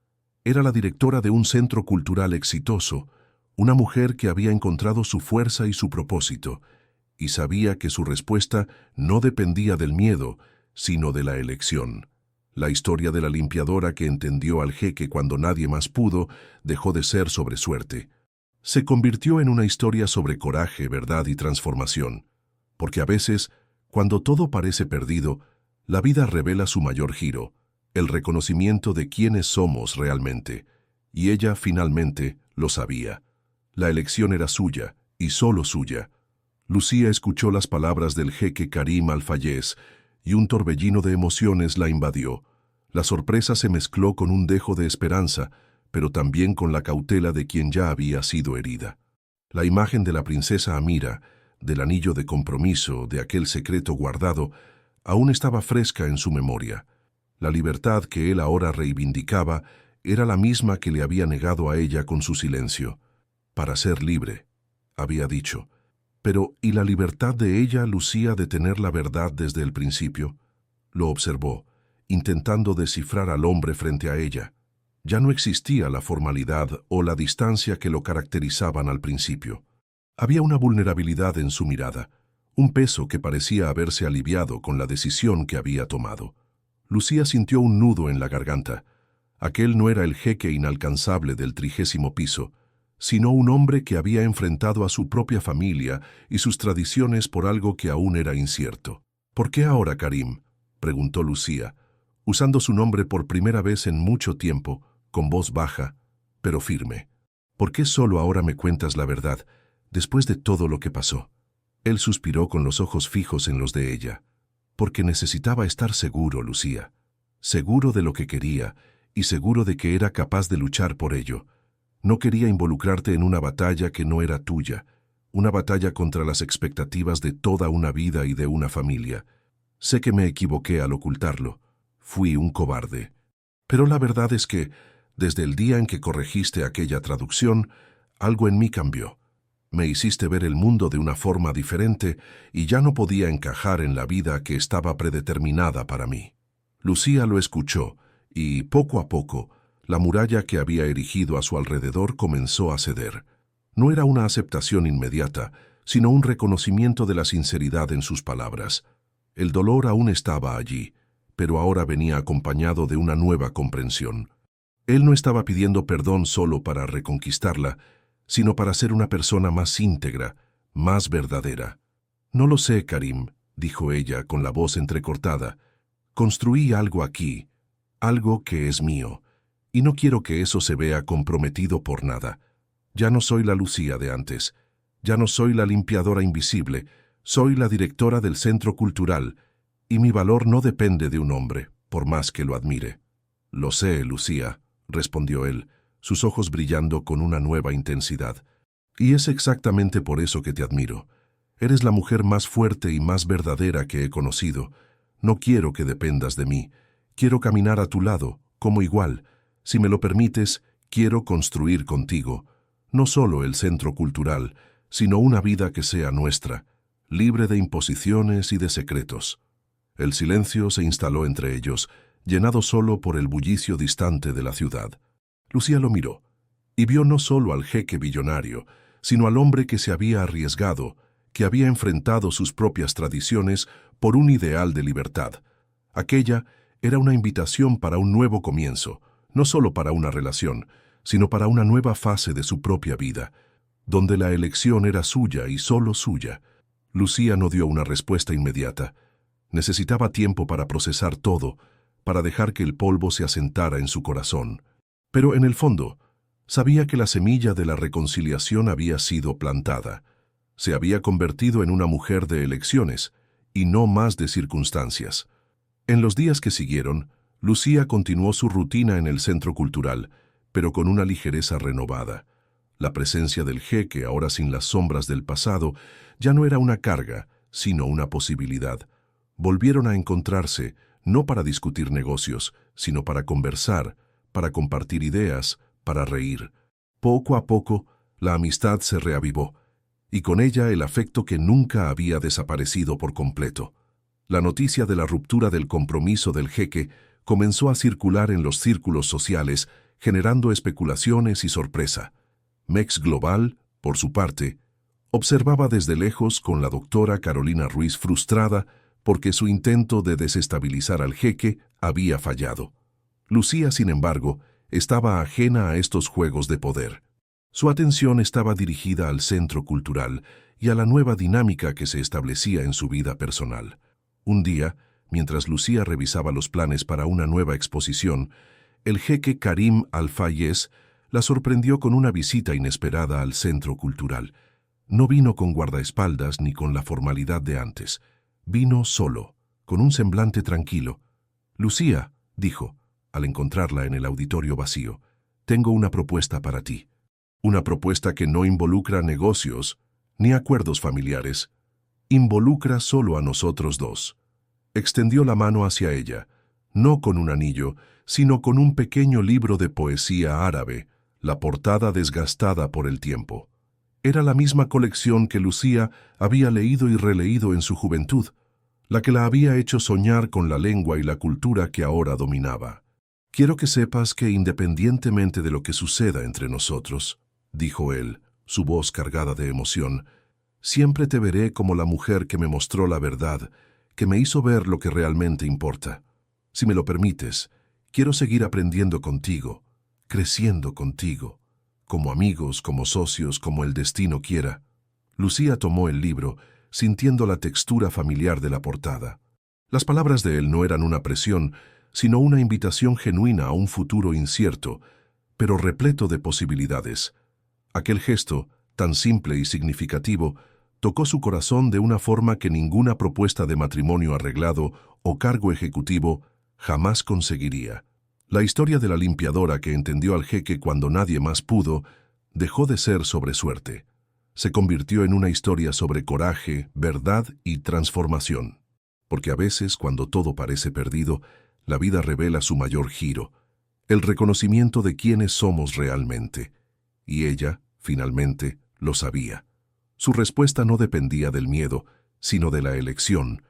Era la directora de un centro cultural exitoso, una mujer que había encontrado su fuerza y su propósito, y sabía que su respuesta no dependía del miedo, sino de la elección. La historia de la limpiadora que entendió al jeque cuando nadie más pudo dejó de ser sobre suerte. Se convirtió en una historia sobre coraje, verdad y transformación, porque a veces, cuando todo parece perdido, la vida revela su mayor giro, el reconocimiento de quiénes somos realmente, y ella finalmente lo sabía. La elección era suya, y solo suya. Lucía escuchó las palabras del jeque Karim Al-Fayez, y un torbellino de emociones la invadió. La sorpresa se mezcló con un dejo de esperanza, pero también con la cautela de quien ya había sido herida. La imagen de la princesa Amira, del anillo de compromiso, de aquel secreto guardado, aún estaba fresca en su memoria. La libertad que él ahora reivindicaba era la misma que le había negado a ella con su silencio. Para ser libre, había dicho. Pero, ¿y la libertad de ella, Lucía, de tener la verdad desde el principio? Lo observó, intentando descifrar al hombre frente a ella. Ya no existía la formalidad o la distancia que lo caracterizaban al principio. Había una vulnerabilidad en su mirada, un peso que parecía haberse aliviado con la decisión que había tomado. Lucía sintió un nudo en la garganta. Aquel no era el jeque inalcanzable del 30º piso, sino un hombre que había enfrentado a su propia familia y sus tradiciones por algo que aún era incierto. ¿Por qué ahora, Karim?, preguntó Lucía, usando su nombre por primera vez en mucho tiempo, con voz baja, pero firme. ¿Por qué solo ahora me cuentas la verdad, después de todo lo que pasó? Él suspiró con los ojos fijos en los de ella. Porque necesitaba estar seguro, Lucía. Seguro de lo que quería y seguro de que era capaz de luchar por ello. No quería involucrarte en una batalla que no era tuya, una batalla contra las expectativas de toda una vida y de una familia. Sé que me equivoqué al ocultarlo. Fui un cobarde. Pero la verdad es que, desde el día en que corregiste aquella traducción, algo en mí cambió. Me hiciste ver el mundo de una forma diferente y ya no podía encajar en la vida que estaba predeterminada para mí. Lucía lo escuchó y, poco a poco, la muralla que había erigido a su alrededor comenzó a ceder. No era una aceptación inmediata, sino un reconocimiento de la sinceridad en sus palabras. El dolor aún estaba allí, pero ahora venía acompañado de una nueva comprensión. Él no estaba pidiendo perdón solo para reconquistarla, sino para ser una persona más íntegra, más verdadera. «No lo sé, Karim», dijo ella con la voz entrecortada. «Construí algo aquí, algo que es mío, y no quiero que eso se vea comprometido por nada. Ya no soy la Lucía de antes, ya no soy la limpiadora invisible, soy la directora del centro cultural, y mi valor no depende de un hombre, por más que lo admire». «Lo sé, Lucía», respondió él, sus ojos brillando con una nueva intensidad. «Y es exactamente por eso que te admiro. Eres la mujer más fuerte y más verdadera que he conocido. No quiero que dependas de mí. Quiero caminar a tu lado, como igual. Si me lo permites, quiero construir contigo, no solo el centro cultural, sino una vida que sea nuestra, libre de imposiciones y de secretos». El silencio se instaló entre ellos, llenado solo por el bullicio distante de la ciudad. Lucía lo miró, y vio no solo al jeque billonario, sino al hombre que se había arriesgado, que había enfrentado sus propias tradiciones por un ideal de libertad. Aquella era una invitación para un nuevo comienzo, no solo para una relación, sino para una nueva fase de su propia vida, donde la elección era suya y solo suya. Lucía no dio una respuesta inmediata. Necesitaba tiempo para procesar todo, para dejar que el polvo se asentara en su corazón. Pero en el fondo, sabía que la semilla de la reconciliación había sido plantada. Se había convertido en una mujer de elecciones, y no más de circunstancias. En los días que siguieron, Lucía continuó su rutina en el centro cultural, pero con una ligereza renovada. La presencia del jeque, ahora sin las sombras del pasado, ya no era una carga, sino una posibilidad. Volvieron a encontrarse, no para discutir negocios, sino para conversar, para compartir ideas, para reír. Poco a poco, la amistad se reavivó, y con ella el afecto que nunca había desaparecido por completo. La noticia de la ruptura del compromiso del jeque comenzó a circular en los círculos sociales, generando especulaciones y sorpresa. Mex Global, por su parte, observaba desde lejos con la doctora Carolina Ruiz frustrada porque su intento de desestabilizar al jeque había fallado. Lucía, sin embargo, estaba ajena a estos juegos de poder. Su atención estaba dirigida al centro cultural y a la nueva dinámica que se establecía en su vida personal. Un día, mientras Lucía revisaba los planes para una nueva exposición, el jeque Karim Al-Fayez la sorprendió con una visita inesperada al centro cultural. No vino con guardaespaldas ni con la formalidad de antes. Vino solo, con un semblante tranquilo. «Lucía», dijo, al encontrarla en el auditorio vacío, «tengo una propuesta para ti. Una propuesta que no involucra negocios ni acuerdos familiares. Involucra solo a nosotros dos». Extendió la mano hacia ella, no con un anillo, sino con un pequeño libro de poesía árabe, la portada desgastada por el tiempo. Era la misma colección que Lucía había leído y releído en su juventud, la que la había hecho soñar con la lengua y la cultura que ahora dominaba. «Quiero que sepas que independientemente de lo que suceda entre nosotros», dijo él, su voz cargada de emoción, «siempre te veré como la mujer que me mostró la verdad, que me hizo ver lo que realmente importa. Si me lo permites, quiero seguir aprendiendo contigo, creciendo contigo, como amigos, como socios, como el destino quiera». Lucía tomó el libro, sintiendo la textura familiar de la portada. Las palabras de él no eran una presión, sino una invitación genuina a un futuro incierto, pero repleto de posibilidades. Aquel gesto, tan simple y significativo, tocó su corazón de una forma que ninguna propuesta de matrimonio arreglado o cargo ejecutivo jamás conseguiría. La historia de la limpiadora que entendió al jeque cuando nadie más pudo, dejó de ser sobre suerte. Se convirtió en una historia sobre coraje, verdad y transformación. Porque a veces, cuando todo parece perdido, la vida revela su mayor giro, el reconocimiento de quiénes somos realmente. Y ella, finalmente, lo sabía. Su respuesta no dependía del miedo, sino de la elección,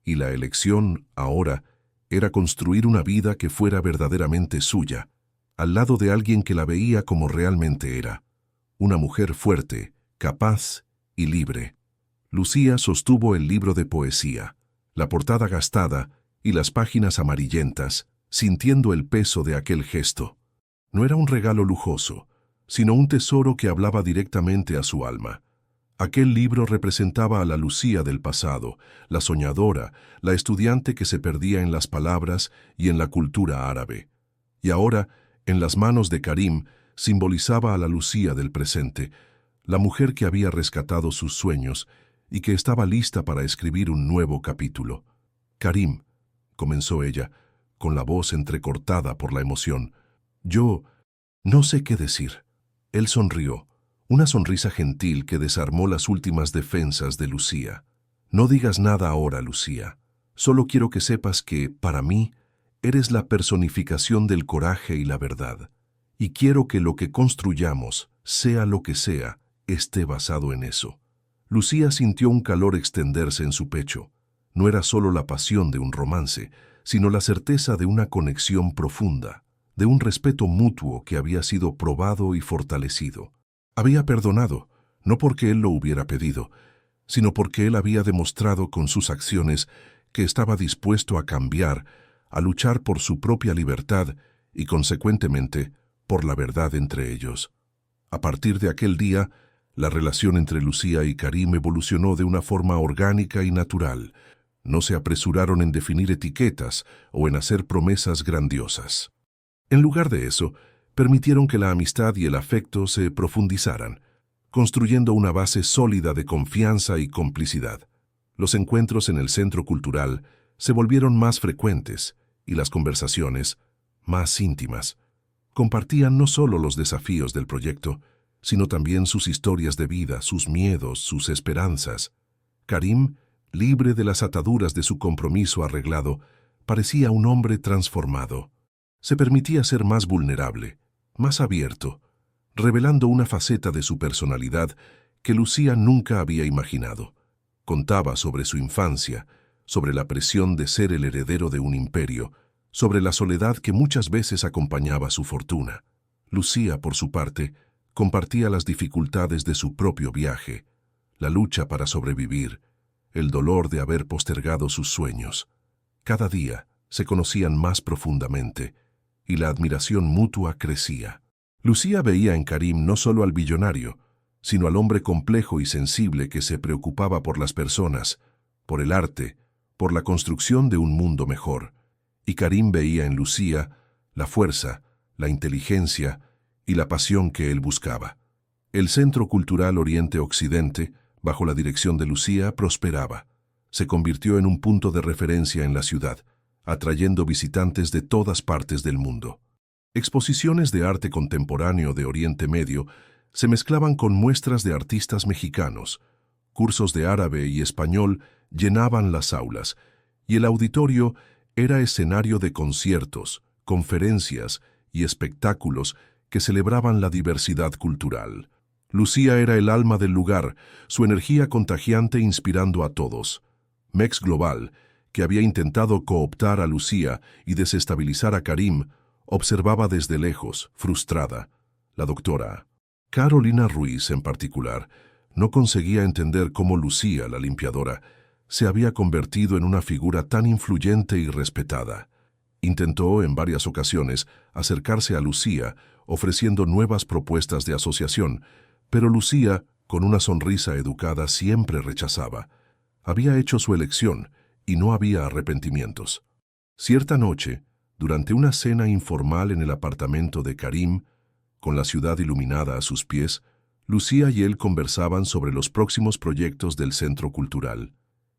y la elección, ahora, era construir una vida que fuera verdaderamente suya, al lado de alguien que la veía como realmente era, una mujer fuerte, capaz y libre. Lucía sostuvo el libro de poesía, la portada gastada y las páginas amarillentas, sintiendo el peso de aquel gesto. No era un regalo lujoso, sino un tesoro que hablaba directamente a su alma. Aquel libro representaba a la Lucía del pasado, la soñadora, la estudiante que se perdía en las palabras y en la cultura árabe. Y ahora, en las manos de Karim, simbolizaba a la Lucía del presente, la mujer que había rescatado sus sueños y que estaba lista para escribir un nuevo capítulo. «Karim», comenzó ella, con la voz entrecortada por la emoción, «yo no sé qué decir». Él sonrió, una sonrisa gentil que desarmó las últimas defensas de Lucía. «No digas nada ahora, Lucía. Solo quiero que sepas que, para mí, eres la personificación del coraje y la verdad. Y quiero que lo que construyamos, sea lo que sea, esté basado en eso». Lucía sintió un calor extenderse en su pecho. No era solo la pasión de un romance, sino la certeza de una conexión profunda, de un respeto mutuo que había sido probado y fortalecido. Había perdonado, no porque él lo hubiera pedido, sino porque él había demostrado con sus acciones que estaba dispuesto a cambiar, a luchar por su propia libertad y, consecuentemente, por la verdad entre ellos. A partir de aquel día, la relación entre Lucía y Karim evolucionó de una forma orgánica y natural. No se apresuraron en definir etiquetas o en hacer promesas grandiosas. En lugar de eso, permitieron que la amistad y el afecto se profundizaran, construyendo una base sólida de confianza y complicidad. Los encuentros en el centro cultural se volvieron más frecuentes y las conversaciones más íntimas. Compartían no solo los desafíos del proyecto, sino también sus historias de vida, sus miedos, sus esperanzas. Karim, libre de las ataduras de su compromiso arreglado, parecía un hombre transformado. Se permitía ser más vulnerable, más abierto, revelando una faceta de su personalidad que Lucía nunca había imaginado. Contaba sobre su infancia, sobre la presión de ser el heredero de un imperio, sobre la soledad que muchas veces acompañaba su fortuna. Lucía, por su parte, compartía las dificultades de su propio viaje, la lucha para sobrevivir, el dolor de haber postergado sus sueños. Cada día se conocían más profundamente y la admiración mutua crecía. Lucía veía en Karim no solo al billonario, sino al hombre complejo y sensible que se preocupaba por las personas, por el arte, por la construcción de un mundo mejor. Y Karim veía en Lucía la fuerza, la inteligencia y la pasión que él buscaba. El Centro Cultural Oriente-Occidente, bajo la dirección de Lucía, prosperaba. Se convirtió en un punto de referencia en la ciudad, atrayendo visitantes de todas partes del mundo. Exposiciones de arte contemporáneo de Oriente Medio se mezclaban con muestras de artistas mexicanos. Cursos de árabe y español llenaban las aulas, y el auditorio era escenario de conciertos, conferencias y espectáculos que celebraban la diversidad cultural. Lucía era el alma del lugar, su energía contagiante inspirando a todos. Mex Global, que había intentado cooptar a Lucía y desestabilizar a Karim, observaba desde lejos, frustrada. La doctora Carolina Ruiz, en particular, no conseguía entender cómo Lucía, la limpiadora, se había convertido en una figura tan influyente y respetada. Intentó, en varias ocasiones, acercarse a Lucía, ofreciendo nuevas propuestas de asociación, pero Lucía, con una sonrisa educada, siempre rechazaba. Había hecho su elección y no había arrepentimientos. Cierta noche, durante una cena informal en el apartamento de Karim, con la ciudad iluminada a sus pies, Lucía y él conversaban sobre los próximos proyectos del centro cultural.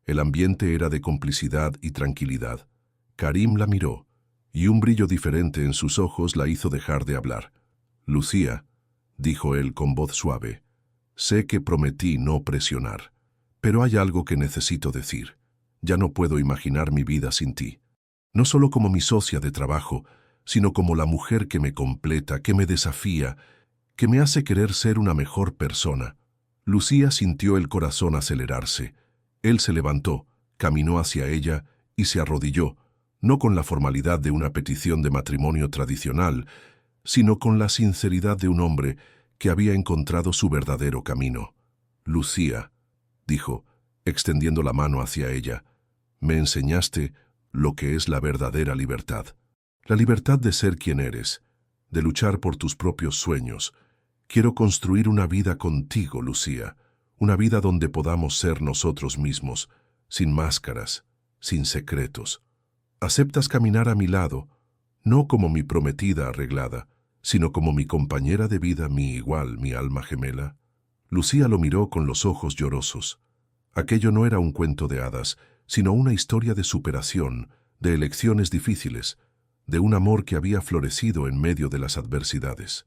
El ambiente era de complicidad y tranquilidad. Karim la miró, y un brillo diferente en sus ojos la hizo dejar de hablar. «Lucía», dijo él con voz suave, «sé que prometí no presionar, pero hay algo que necesito decir. Ya no puedo imaginar mi vida sin ti. No solo como mi socia de trabajo, sino como la mujer que me completa, que me desafía, que me hace querer ser una mejor persona». Lucía sintió el corazón acelerarse. Él se levantó, caminó hacia ella y se arrodilló, no con la formalidad de una petición de matrimonio tradicional, sino con la sinceridad de un hombre que había encontrado su verdadero camino. «Lucía», dijo, extendiendo la mano hacia ella, «me enseñaste lo que es la verdadera libertad. La libertad de ser quien eres, de luchar por tus propios sueños. Quiero construir una vida contigo, Lucía, una vida donde podamos ser nosotros mismos, sin máscaras, sin secretos. ¿Aceptas caminar a mi lado, no como mi prometida arreglada, sino como mi compañera de vida, mi igual, mi alma gemela?» Lucía lo miró con los ojos llorosos. Aquello no era un cuento de hadas, sino una historia de superación, de elecciones difíciles, de un amor que había florecido en medio de las adversidades.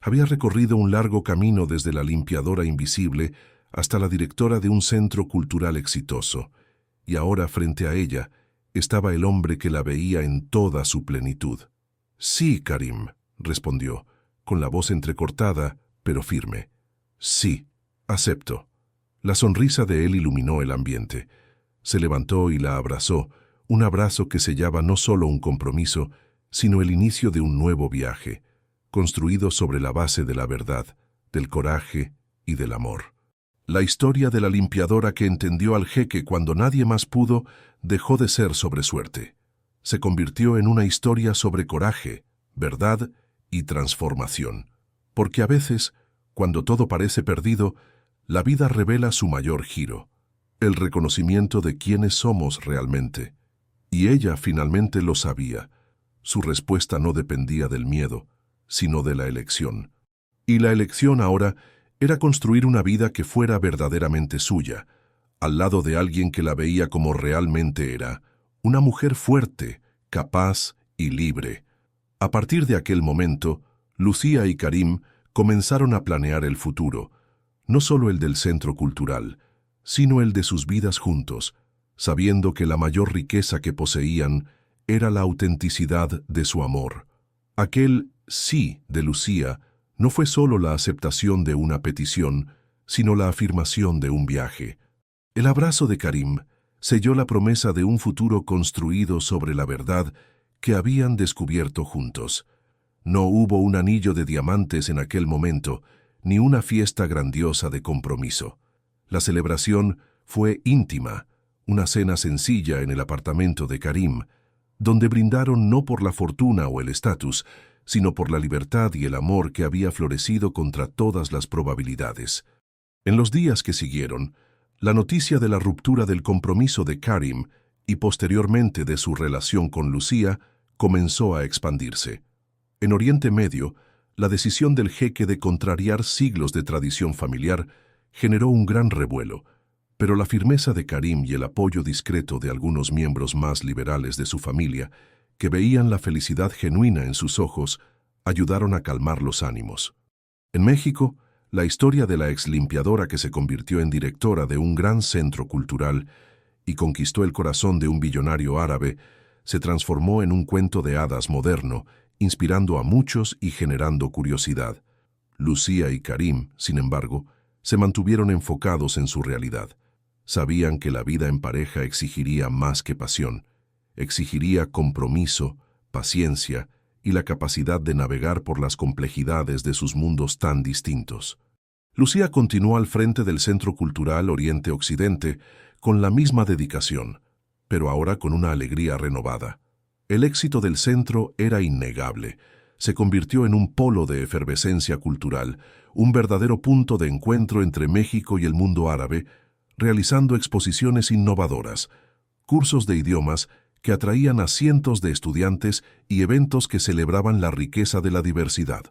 Había recorrido un largo camino desde la limpiadora invisible hasta la directora de un centro cultural exitoso, y ahora frente a ella estaba el hombre que la veía en toda su plenitud. «Sí, Karim», respondió, con la voz entrecortada, pero firme. «Sí, acepto». La sonrisa de él iluminó el ambiente. Se levantó y la abrazó, un abrazo que sellaba no solo un compromiso, sino el inicio de un nuevo viaje, construido sobre la base de la verdad, del coraje y del amor. La historia de la limpiadora que entendió al jeque cuando nadie más pudo dejó de ser sobre suerte. Se convirtió en una historia sobre coraje, verdad y transformación. Porque a veces, cuando todo parece perdido, la vida revela su mayor giro, el reconocimiento de quiénes somos realmente. Y ella finalmente lo sabía. Su respuesta no dependía del miedo, sino de la elección. Y la elección ahora era construir una vida que fuera verdaderamente suya, al lado de alguien que la veía como realmente era, una mujer fuerte, capaz y libre. A partir de aquel momento, Lucía y Karim comenzaron a planear el futuro, no solo el del centro cultural, sino el de sus vidas juntos, sabiendo que la mayor riqueza que poseían era la autenticidad de su amor. Aquel sí de Lucía no fue solo la aceptación de una petición, sino la afirmación de un viaje. El abrazo de Karim selló la promesa de un futuro construido sobre la verdad que habían descubierto juntos. No hubo un anillo de diamantes en aquel momento, ni una fiesta grandiosa de compromiso. La celebración fue íntima, una cena sencilla en el apartamento de Karim, donde brindaron no por la fortuna o el estatus, sino por la libertad y el amor que había florecido contra todas las probabilidades. En los días que siguieron, la noticia de la ruptura del compromiso de Karim y posteriormente de su relación con Lucía comenzó a expandirse. En Oriente Medio, la decisión del jeque de contrariar siglos de tradición familiar generó un gran revuelo, pero la firmeza de Karim y el apoyo discreto de algunos miembros más liberales de su familia, que veían la felicidad genuina en sus ojos, ayudaron a calmar los ánimos. En México, la historia de la exlimpiadora que se convirtió en directora de un gran centro cultural y conquistó el corazón de un billonario árabe se transformó en un cuento de hadas moderno, inspirando a muchos y generando curiosidad. Lucía y Karim, sin embargo, se mantuvieron enfocados en su realidad. Sabían que la vida en pareja exigiría más que pasión, exigiría compromiso, paciencia y la capacidad de navegar por las complejidades de sus mundos tan distintos. Lucía continuó al frente del Centro Cultural Oriente-Occidente con la misma dedicación, pero ahora con una alegría renovada. El éxito del centro era innegable. Se convirtió en un polo de efervescencia cultural, un verdadero punto de encuentro entre México y el mundo árabe, realizando exposiciones innovadoras, cursos de idiomas que atraían a cientos de estudiantes y eventos que celebraban la riqueza de la diversidad.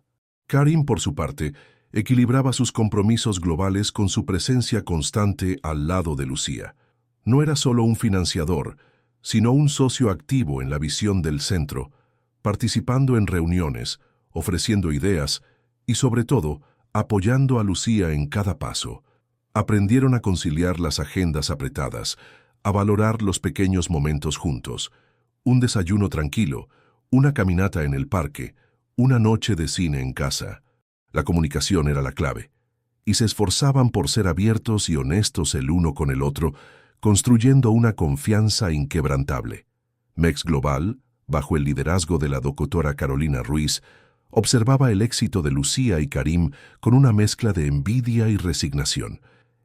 Karim, por su parte, equilibraba sus compromisos globales con su presencia constante al lado de Lucía. No era solo un financiador, sino un socio activo en la visión del centro, participando en reuniones, ofreciendo ideas y, sobre todo, apoyando a Lucía en cada paso. Aprendieron a conciliar las agendas apretadas, a valorar los pequeños momentos juntos, un desayuno tranquilo, una caminata en el parque, una noche de cine en casa. La comunicación era la clave. y se esforzaban por ser abiertos y honestos el uno con el otro, construyendo una confianza inquebrantable. Mex Global, bajo el liderazgo de la doctora Carolina Ruiz, observaba el éxito de Lucía y Karim con una mezcla de envidia y resignación.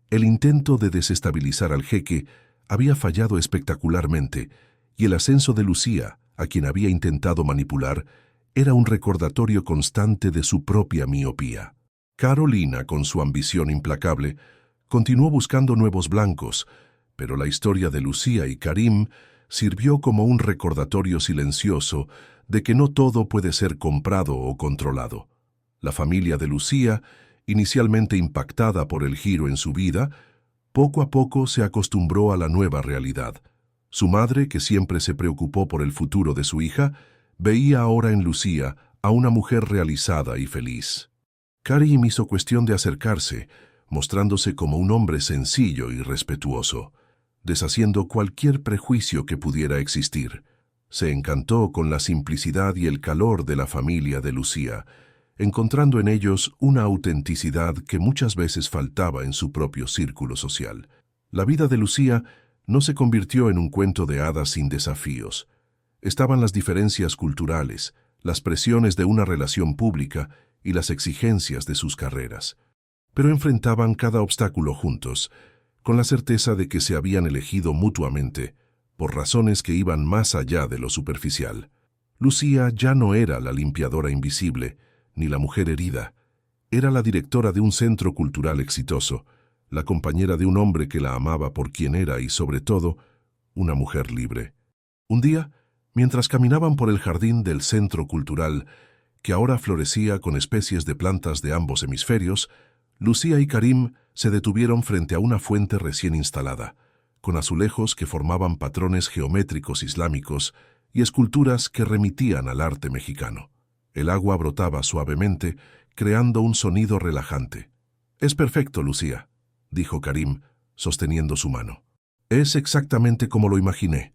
El intento de desestabilizar al jeque había fallado espectacularmente, y el ascenso de Lucía, a quien había intentado manipular, era un recordatorio constante de su propia miopía. Carolina, con su ambición implacable, continuó buscando nuevos blancos, pero la historia de Lucía y Karim sirvió como un recordatorio silencioso de que no todo puede ser comprado o controlado. La familia de Lucía, inicialmente impactada por el giro en su vida, poco a poco se acostumbró a la nueva realidad. Su madre, que siempre se preocupó por el futuro de su hija, veía ahora en Lucía a una mujer realizada y feliz. Karim hizo cuestión de acercarse, mostrándose como un hombre sencillo y respetuoso, deshaciendo cualquier prejuicio que pudiera existir. Se encantó con la simplicidad y el calor de la familia de Lucía, encontrando en ellos una autenticidad que muchas veces faltaba en su propio círculo social. La vida de Lucía no se convirtió en un cuento de hadas sin desafíos. Estaban las diferencias culturales, las presiones de una relación pública y las exigencias de sus carreras. Pero enfrentaban cada obstáculo juntos, con la certeza de que se habían elegido mutuamente, por razones que iban más allá de lo superficial. Lucía ya no era la limpiadora invisible, ni la mujer herida. Era la directora de un centro cultural exitoso, la compañera de un hombre que la amaba por quien era y, sobre todo, una mujer libre. Un día, mientras caminaban por el jardín del centro cultural, que ahora florecía con especies de plantas de ambos hemisferios, Lucía y Karim se detuvieron frente a una fuente recién instalada, con azulejos que formaban patrones geométricos islámicos y esculturas que remitían al arte mexicano. El agua brotaba suavemente, creando un sonido relajante. «Es perfecto, Lucía», dijo Karim, sosteniendo su mano. «Es exactamente como lo imaginé».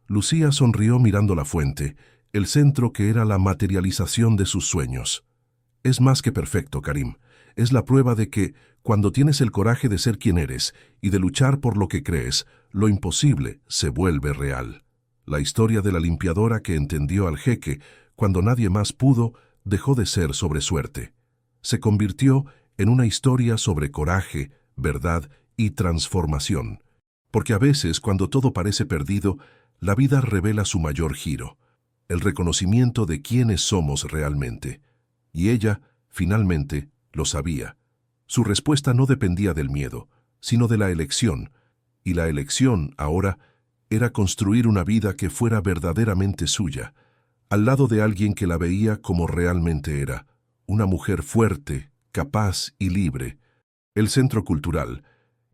Lucía sonrió mirando la fuente, el centro que era la materialización de sus sueños. «Es más que perfecto, Karim. Es la prueba de que, cuando tienes el coraje de ser quien eres y de luchar por lo que crees, lo imposible se vuelve real». La historia de la limpiadora que entendió al jeque cuando nadie más pudo dejó de ser sobre suerte. Se convirtió en una historia sobre coraje, verdad y transformación. Porque a veces, cuando todo parece perdido, la vida revela su mayor giro, el reconocimiento de quiénes somos realmente. Y ella, finalmente, lo sabía. Su respuesta no dependía del miedo, sino de la elección, y la elección, ahora, era construir una vida que fuera verdaderamente suya, al lado de alguien que la veía como realmente era, una mujer fuerte, capaz y libre. El centro cultural,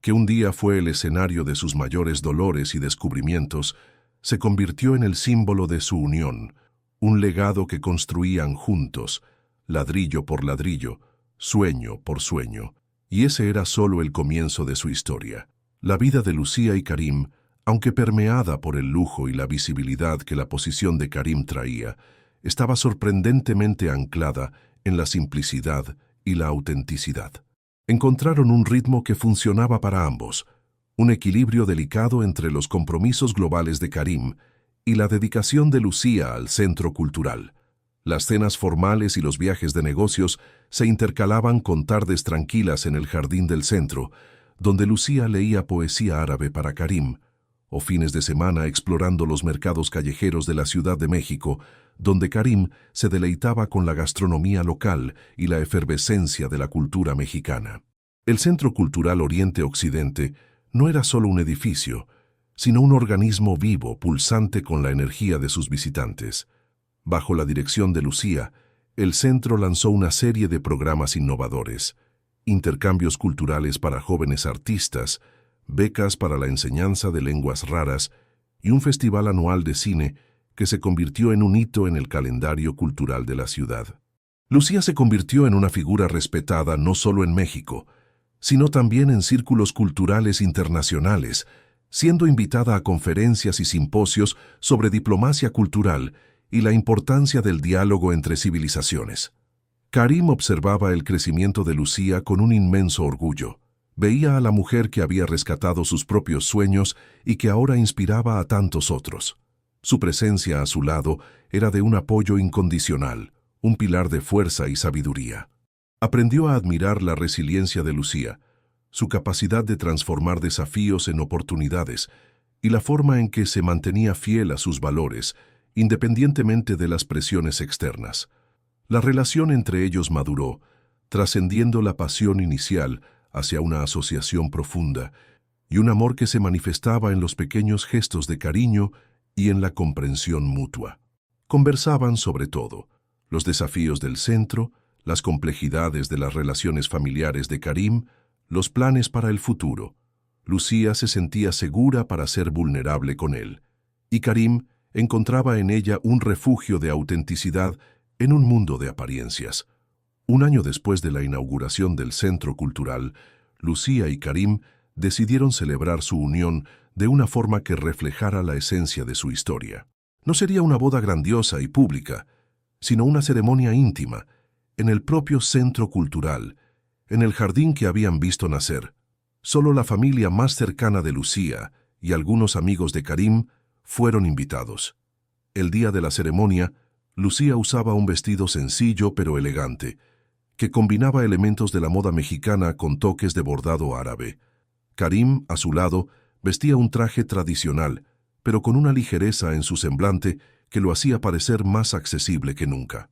que un día fue el escenario de sus mayores dolores y descubrimientos, se convirtió en el símbolo de su unión, un legado que construían juntos, ladrillo por ladrillo, sueño por sueño. Y ese era solo el comienzo de su historia. La vida de Lucía y Karim, aunque permeada por el lujo y la visibilidad que la posición de Karim traía, estaba sorprendentemente anclada en la simplicidad y la autenticidad. Encontraron un ritmo que funcionaba para ambos, un equilibrio delicado entre los compromisos globales de Karim y la dedicación de Lucía al centro cultural. Las cenas formales y los viajes de negocios se intercalaban con tardes tranquilas en el jardín del centro, donde Lucía leía poesía árabe para Karim, o fines de semana explorando los mercados callejeros de la Ciudad de México, donde Karim se deleitaba con la gastronomía local y la efervescencia de la cultura mexicana. El Centro Cultural Oriente-Occidente no era solo un edificio, sino un organismo vivo, pulsante con la energía de sus visitantes. Bajo la dirección de Lucía, el centro lanzó una serie de programas innovadores, intercambios culturales para jóvenes artistas, becas para la enseñanza de lenguas raras y un festival anual de cine que se convirtió en un hito en el calendario cultural de la ciudad. Lucía se convirtió en una figura respetada no solo en México, sino también en círculos culturales internacionales, siendo invitada a conferencias y simposios sobre diplomacia cultural y la importancia del diálogo entre civilizaciones. Karim observaba el crecimiento de Lucía con un inmenso orgullo. Veía a la mujer que había rescatado sus propios sueños y que ahora inspiraba a tantos otros. Su presencia a su lado era de un apoyo incondicional, un pilar de fuerza y sabiduría. Aprendió a admirar la resiliencia de Lucía, su capacidad de transformar desafíos en oportunidades y la forma en que se mantenía fiel a sus valores, independientemente de las presiones externas. La relación entre ellos maduró, trascendiendo la pasión inicial hacia una asociación profunda y un amor que se manifestaba en los pequeños gestos de cariño y en la comprensión mutua. Conversaban sobre todo, los desafíos del centro, las complejidades de las relaciones familiares de Karim, los planes para el futuro. Lucía se sentía segura para ser vulnerable con él, y Karim encontraba en ella un refugio de autenticidad en un mundo de apariencias. Un año después de la inauguración del Centro Cultural, Lucía y Karim decidieron celebrar su unión de una forma que reflejara la esencia de su historia. No sería una boda grandiosa y pública, sino una ceremonia íntima, en el propio Centro Cultural, en el jardín que habían visto nacer. Solo la familia más cercana de Lucía y algunos amigos de Karim fueron invitados. El día de la ceremonia, Lucía usaba un vestido sencillo pero elegante, que combinaba elementos de la moda mexicana con toques de bordado árabe. Karim, a su lado, vestía un traje tradicional, pero con una ligereza en su semblante que lo hacía parecer más accesible que nunca.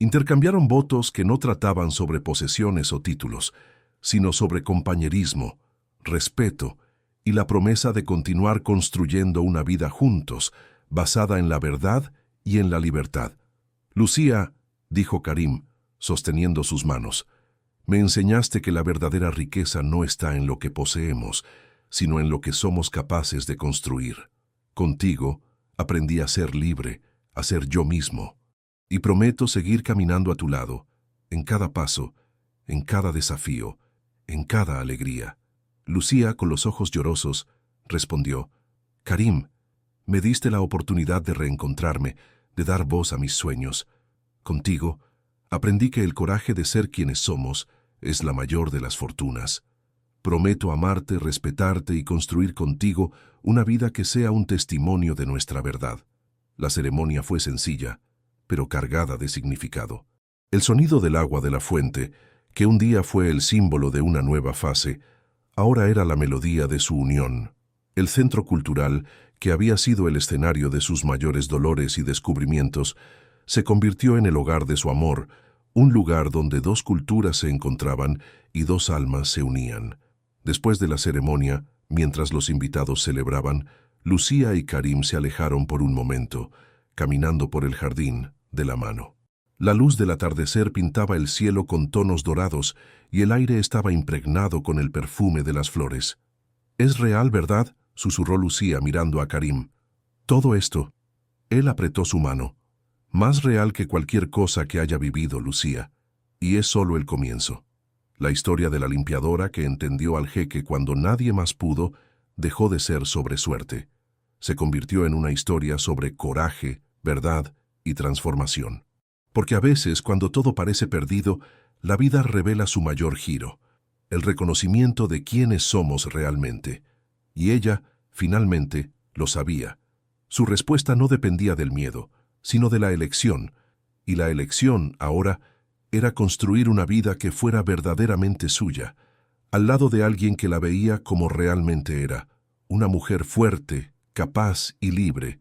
Intercambiaron votos que no trataban sobre posesiones o títulos, sino sobre compañerismo, respeto y la promesa de continuar construyendo una vida juntos, basada en la verdad y en la libertad. Lucía, dijo Karim, sosteniendo sus manos, me enseñaste que la verdadera riqueza no está en lo que poseemos, sino en lo que somos capaces de construir. Contigo aprendí a ser libre, a ser yo mismo, y prometo seguir caminando a tu lado, en cada paso, en cada desafío, en cada alegría. Lucía, con los ojos llorosos, respondió, Karim, me diste la oportunidad de reencontrarme, de dar voz a mis sueños. Contigo, aprendí que el coraje de ser quienes somos es la mayor de las fortunas. Prometo amarte, respetarte y construir contigo una vida que sea un testimonio de nuestra verdad. La ceremonia fue sencilla, pero cargada de significado. El sonido del agua de la fuente, que un día fue el símbolo de una nueva fase, ahora era la melodía de su unión. El centro cultural, que había sido el escenario de sus mayores dolores y descubrimientos, se convirtió en el hogar de su amor, un lugar donde dos culturas se encontraban y dos almas se unían. Después de la ceremonia, mientras los invitados celebraban, Lucía y Karim se alejaron por un momento, caminando por el jardín, de la mano. La luz del atardecer pintaba el cielo con tonos dorados y el aire estaba impregnado con el perfume de las flores. «¿Es real, verdad?», susurró Lucía mirando a Karim. «Todo esto». Él apretó su mano. «Más real que cualquier cosa que haya vivido, Lucía. Y es solo el comienzo». La historia de la limpiadora que entendió al jeque cuando nadie más pudo dejó de ser sobre suerte. Se convirtió en una historia sobre coraje, verdad y transformación. Porque a veces, cuando todo parece perdido, la vida revela su mayor giro, el reconocimiento de quiénes somos realmente. Y ella, finalmente, lo sabía. Su respuesta no dependía del miedo, sino de la elección, y la elección, ahora, era construir una vida que fuera verdaderamente suya, al lado de alguien que la veía como realmente era, una mujer fuerte, capaz y libre.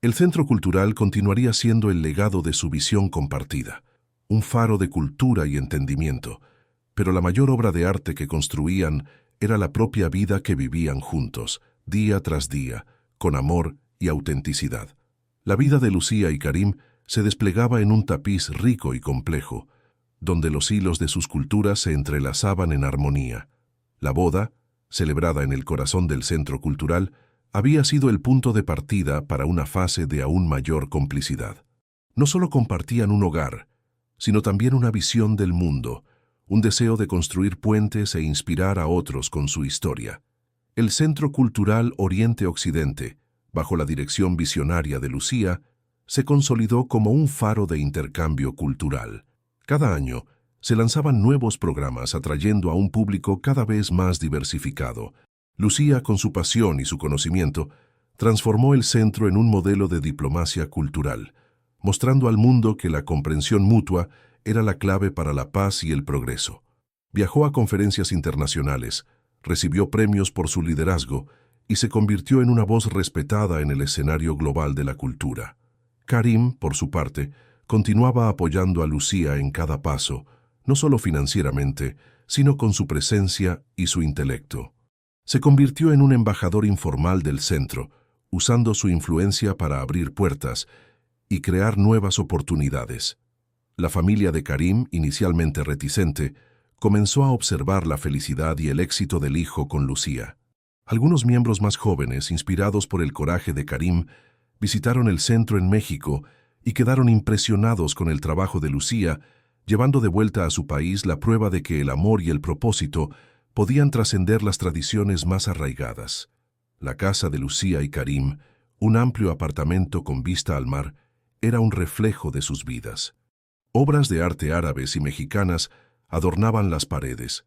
El Centro Cultural continuaría siendo el legado de su visión compartida, un faro de cultura y entendimiento, pero la mayor obra de arte que construían era la propia vida que vivían juntos, día tras día, con amor y autenticidad. La vida de Lucía y Karim se desplegaba en un tapiz rico y complejo, donde los hilos de sus culturas se entrelazaban en armonía. La boda, celebrada en el corazón del Centro Cultural, había sido el punto de partida para una fase de aún mayor complicidad. No solo compartían un hogar, sino también una visión del mundo, un deseo de construir puentes e inspirar a otros con su historia. El Centro Cultural Oriente-Occidente, bajo la dirección visionaria de Lucía, se consolidó como un faro de intercambio cultural. Cada año se lanzaban nuevos programas atrayendo a un público cada vez más diversificado. Lucía, con su pasión y su conocimiento, transformó el centro en un modelo de diplomacia cultural, mostrando al mundo que la comprensión mutua era la clave para la paz y el progreso. Viajó a conferencias internacionales, recibió premios por su liderazgo y se convirtió en una voz respetada en el escenario global de la cultura. Karim, por su parte, continuaba apoyando a Lucía en cada paso, no solo financieramente, sino con su presencia y su intelecto. Se convirtió en un embajador informal del centro, usando su influencia para abrir puertas y crear nuevas oportunidades. La familia de Karim, inicialmente reticente, comenzó a observar la felicidad y el éxito del hijo con Lucía. Algunos miembros más jóvenes, inspirados por el coraje de Karim, visitaron el centro en México y quedaron impresionados con el trabajo de Lucía, llevando de vuelta a su país la prueba de que el amor y el propósito podían trascender las tradiciones más arraigadas. La casa de Lucía y Karim, un amplio apartamento con vista al mar, era un reflejo de sus vidas. Obras de arte árabes y mexicanas adornaban las paredes.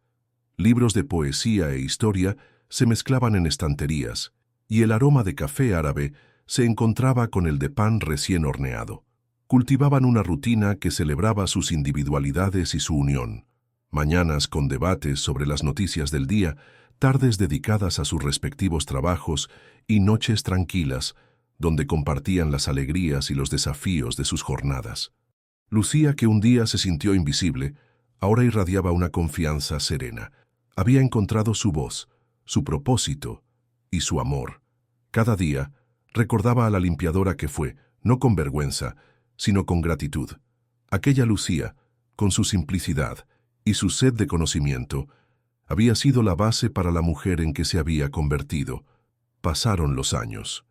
Libros de poesía e historia se mezclaban en estanterías, y el aroma de café árabe se encontraba con el de pan recién horneado. Cultivaban una rutina que celebraba sus individualidades y su unión. Mañanas con debates sobre las noticias del día, tardes dedicadas a sus respectivos trabajos y noches tranquilas, donde compartían las alegrías y los desafíos de sus jornadas. Lucía, que un día se sintió invisible, ahora irradiaba una confianza serena. Había encontrado su voz, su propósito y su amor. Cada día recordaba a la limpiadora que fue, no con vergüenza, sino con gratitud. Aquella Lucía, con su simplicidad y su sed de conocimiento, había sido la base para la mujer en que se había convertido. Pasaron los años.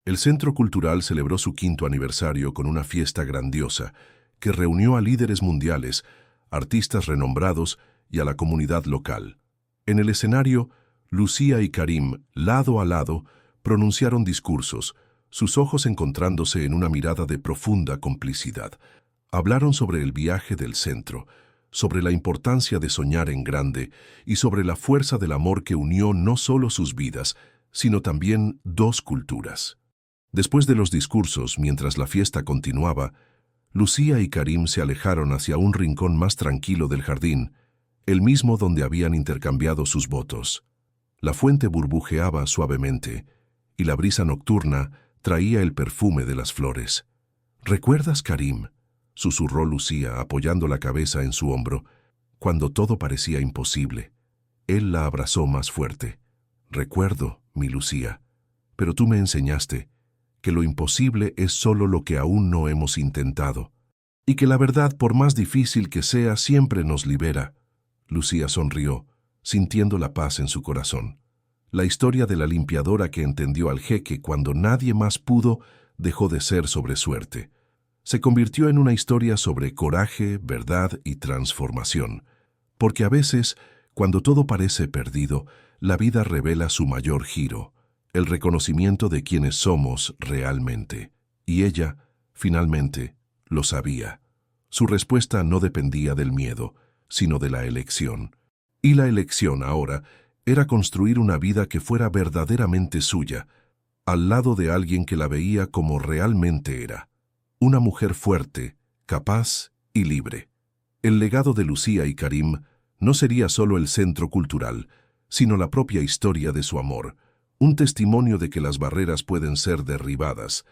El Centro Cultural celebró su 5º aniversario con una fiesta grandiosa que reunió a líderes mundiales, artistas renombrados y a la comunidad local. En el escenario, Lucía y Karim, lado a lado, pronunciaron discursos, sus ojos encontrándose en una mirada de profunda complicidad. Hablaron sobre el viaje del centro, sobre la importancia de soñar en grande y sobre la fuerza del amor que unió no solo sus vidas, sino también 2 culturas. Después de los discursos, mientras la fiesta continuaba, Lucía y Karim se alejaron hacia un rincón más tranquilo del jardín, el mismo donde habían intercambiado sus votos. La fuente burbujeaba suavemente, y la brisa nocturna traía el perfume de las flores. «¿Recuerdas, Karim?», susurró Lucía, apoyando la cabeza en su hombro, cuando todo parecía imposible. Él la abrazó más fuerte. «Recuerdo, mi Lucía, pero tú me enseñaste que lo imposible es solo lo que aún no hemos intentado, y que la verdad, por más difícil que sea, siempre nos libera». Lucía sonrió, sintiendo la paz en su corazón. La historia de la limpiadora que entendió al jeque cuando nadie más pudo dejó de ser sobre suerte. Se convirtió en una historia sobre coraje, verdad y transformación, porque a veces, cuando todo parece perdido, la vida revela su mayor giro, el reconocimiento de quienes somos realmente. Y ella, finalmente, lo sabía. Su respuesta no dependía del miedo, sino de la elección. Y la elección ahora era construir una vida que fuera verdaderamente suya, al lado de alguien que la veía como realmente era. Una mujer fuerte, capaz y libre. El legado de Lucía y Karim no sería solo el centro cultural, sino la propia historia de su amor, un testimonio de que las barreras pueden ser derribadas,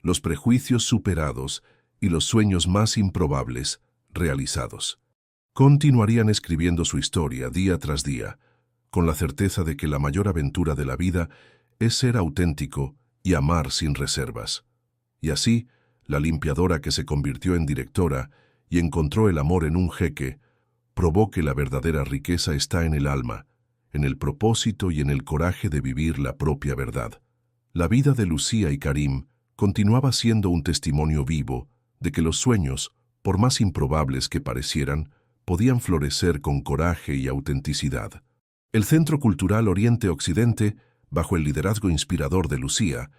los prejuicios superados y los sueños más improbables realizados. Continuarían escribiendo su historia día tras día, con la certeza de que la mayor aventura de la vida es ser auténtico y amar sin reservas. Y así, la limpiadora que se convirtió en directora y encontró el amor en un jeque, probó que la verdadera riqueza está en el alma, en el propósito y en el coraje de vivir la propia verdad. La vida de Lucía y Karim continuaba siendo un testimonio vivo de que los sueños, por más improbables que parecieran, podían florecer con coraje y autenticidad. El Centro Cultural Oriente-Occidente, bajo el liderazgo inspirador de Lucía,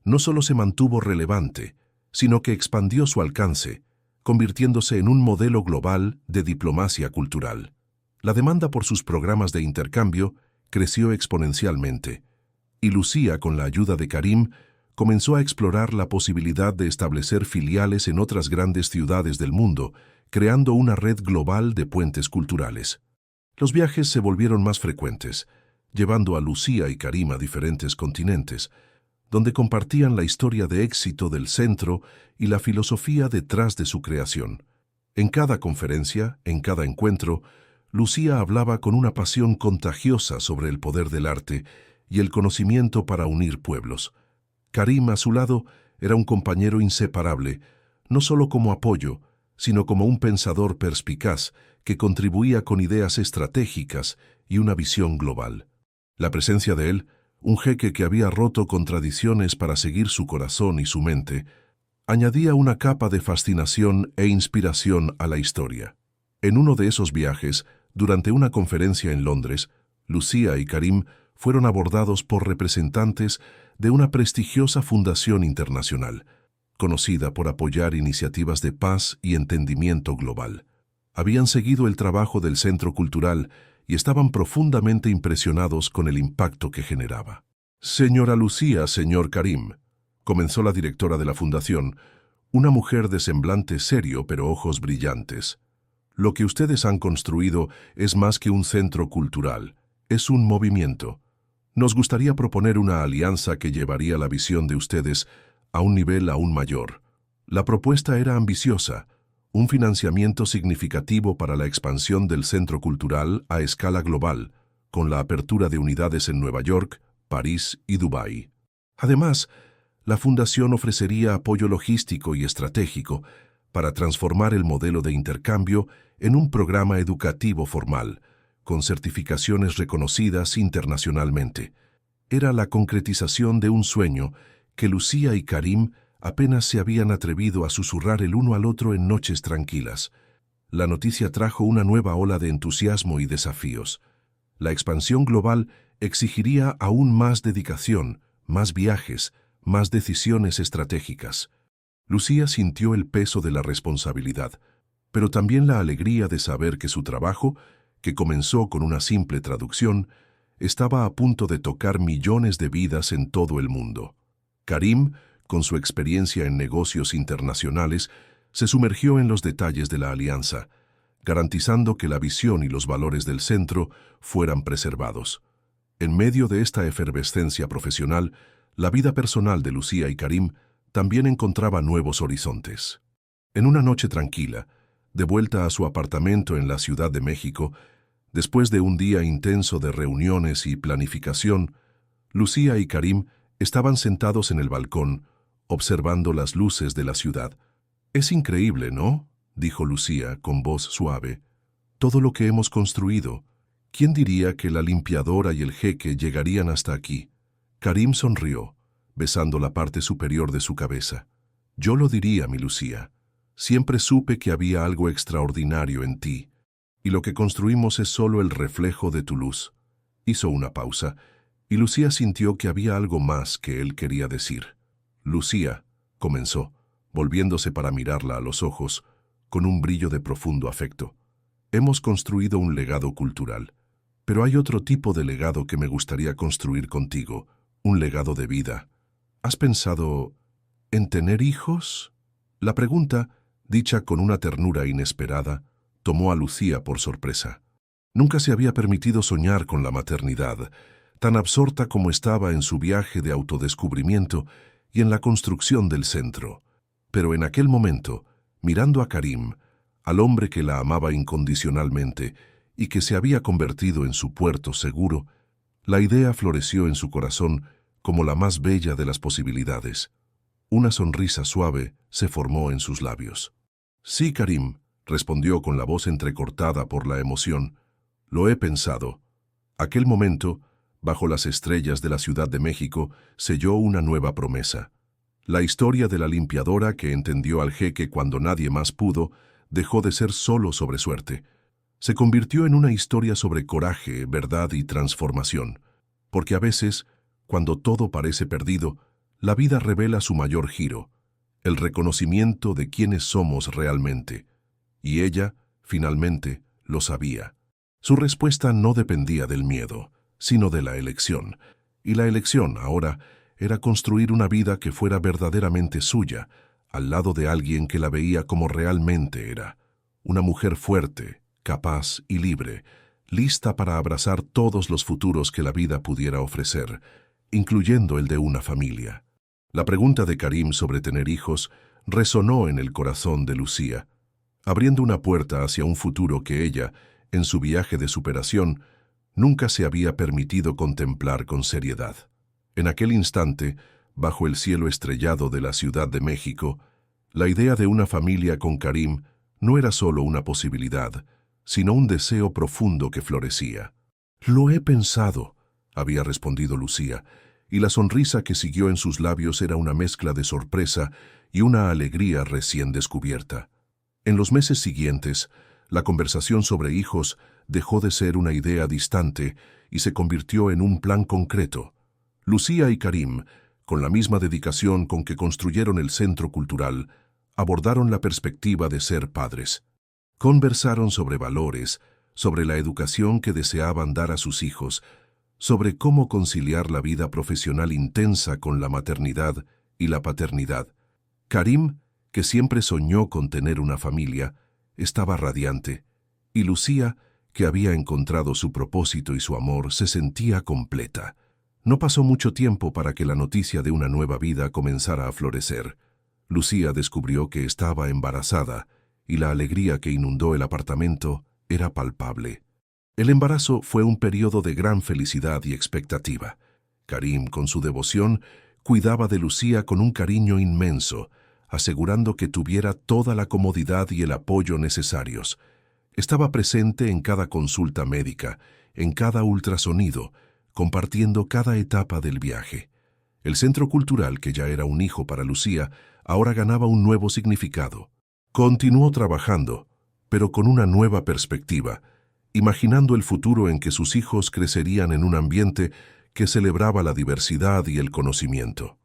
no solo se mantuvo relevante, sino que expandió su alcance, convirtiéndose en un modelo global de diplomacia cultural. La demanda por sus programas de intercambio creció exponencialmente, y Lucía, con la ayuda de Karim, comenzó a explorar la posibilidad de establecer filiales en otras grandes ciudades del mundo, creando una red global de puentes culturales. Los viajes se volvieron más frecuentes, llevando a Lucía y Karim a diferentes continentes, donde compartían la historia de éxito del centro y la filosofía detrás de su creación. En cada conferencia, en cada encuentro, Lucía hablaba con una pasión contagiosa sobre el poder del arte y el conocimiento para unir pueblos. Karim, a su lado, era un compañero inseparable, no solo como apoyo, sino como un pensador perspicaz que contribuía con ideas estratégicas y una visión global. La presencia de él, un jeque que había roto con tradiciones para seguir su corazón y su mente, añadía una capa de fascinación e inspiración a la historia. En uno de esos viajes, durante una conferencia en Londres, Lucía y Karim fueron abordados por representantes de una prestigiosa fundación internacional, conocida por apoyar iniciativas de paz y entendimiento global. Habían seguido el trabajo del Centro Cultural y estaban profundamente impresionados con el impacto que generaba. «Señora Lucía, señor Karim», comenzó la directora de la fundación, una mujer de semblante serio pero ojos brillantes. «Lo que ustedes han construido es más que un centro cultural, es un movimiento. Nos gustaría proponer una alianza que llevaría la visión de ustedes a un nivel aún mayor. La propuesta era ambiciosa, un financiamiento significativo para la expansión del centro cultural a escala global, con la apertura de unidades en Nueva York, París y Dubái. Además, la fundación ofrecería apoyo logístico y estratégico para transformar el modelo de intercambio en un programa educativo formal, con certificaciones reconocidas internacionalmente. Era la concretización de un sueño que Lucía y Karim apenas se habían atrevido a susurrar el uno al otro en noches tranquilas. La noticia trajo una nueva ola de entusiasmo y desafíos. La expansión global exigiría aún más dedicación, más viajes, más decisiones estratégicas. Lucía sintió el peso de la responsabilidad, pero también la alegría de saber que su trabajo, que comenzó con una simple traducción, estaba a punto de tocar millones de vidas en todo el mundo. Karim, con su experiencia en negocios internacionales, se sumergió en los detalles de la alianza, garantizando que la visión y los valores del centro fueran preservados. En medio de esta efervescencia profesional, la vida personal de Lucía y Karim también encontraba nuevos horizontes. En una noche tranquila, de vuelta a su apartamento en la Ciudad de México, después de un día intenso de reuniones y planificación, Lucía y Karim estaban sentados en el balcón, observando las luces de la ciudad. «Es increíble, ¿no?», dijo Lucía con voz suave. «Todo lo que hemos construido. ¿Quién diría que la limpiadora y el jeque llegarían hasta aquí?». Karim sonrió, besando la parte superior de su cabeza. «Yo lo diría, mi Lucía. Siempre supe que había algo extraordinario en ti, y lo que construimos es solo el reflejo de tu luz». Hizo una pausa, y Lucía sintió que había algo más que él quería decir. «Lucía», comenzó, volviéndose para mirarla a los ojos, con un brillo de profundo afecto. «Hemos construido un legado cultural, pero hay otro tipo de legado que me gustaría construir contigo, un legado de vida. ¿Has pensado en tener hijos?». La pregunta, dicha con una ternura inesperada, tomó a Lucía por sorpresa. Nunca se había permitido soñar con la maternidad, tan absorta como estaba en su viaje de autodescubrimiento y en la construcción del centro. Pero en aquel momento, mirando a Karim, al hombre que la amaba incondicionalmente y que se había convertido en su puerto seguro, la idea floreció en su corazón como la más bella de las posibilidades. Una sonrisa suave se formó en sus labios. «Sí, Karim», respondió con la voz entrecortada por la emoción. «Lo he pensado». Aquel momento, bajo las estrellas de la Ciudad de México, selló una nueva promesa. La historia de la limpiadora que entendió al jeque cuando nadie más pudo, dejó de ser solo sobre suerte. Se convirtió en una historia sobre coraje, verdad y transformación. Porque a veces, cuando todo parece perdido, la vida revela su mayor giro. el reconocimiento de quiénes somos realmente. Y ella, finalmente, lo sabía. Su respuesta no dependía del miedo, sino de la elección. Y la elección, ahora, era construir una vida que fuera verdaderamente suya, al lado de alguien que la veía como realmente era. Una mujer fuerte, capaz y libre, lista para abrazar todos los futuros que la vida pudiera ofrecer, incluyendo el de una familia. La pregunta de Karim sobre tener hijos resonó en el corazón de Lucía, abriendo una puerta hacia un futuro que ella, en su viaje de superación, nunca se había permitido contemplar con seriedad. En aquel instante, bajo el cielo estrellado de la Ciudad de México, la idea de una familia con Karim no era solo una posibilidad, sino un deseo profundo que florecía. «Lo he pensado», había respondido Lucía, y la sonrisa que siguió en sus labios era una mezcla de sorpresa y una alegría recién descubierta. En los meses siguientes, la conversación sobre hijos dejó de ser una idea distante y se convirtió en un plan concreto. Lucía y Karim, con la misma dedicación con que construyeron el centro cultural, abordaron la perspectiva de ser padres. Conversaron sobre valores, sobre la educación que deseaban dar a sus hijos, sobre cómo conciliar la vida profesional intensa con la maternidad y la paternidad. Karim, que siempre soñó con tener una familia, estaba radiante, y Lucía, que había encontrado su propósito y su amor, se sentía completa. No pasó mucho tiempo para que la noticia de una nueva vida comenzara a florecer. Lucía descubrió que estaba embarazada, y la alegría que inundó el apartamento era palpable. El embarazo fue un periodo de gran felicidad y expectativa. Karim, con su devoción, cuidaba de Lucía con un cariño inmenso, asegurando que tuviera toda la comodidad y el apoyo necesarios. Estaba presente en cada consulta médica, en cada ultrasonido, compartiendo cada etapa del viaje. El centro cultural, que ya era un hijo para Lucía, ahora ganaba un nuevo significado. Continuó trabajando, pero con una nueva perspectiva, imaginando el futuro en que sus hijos crecerían en un ambiente que celebraba la diversidad y el conocimiento.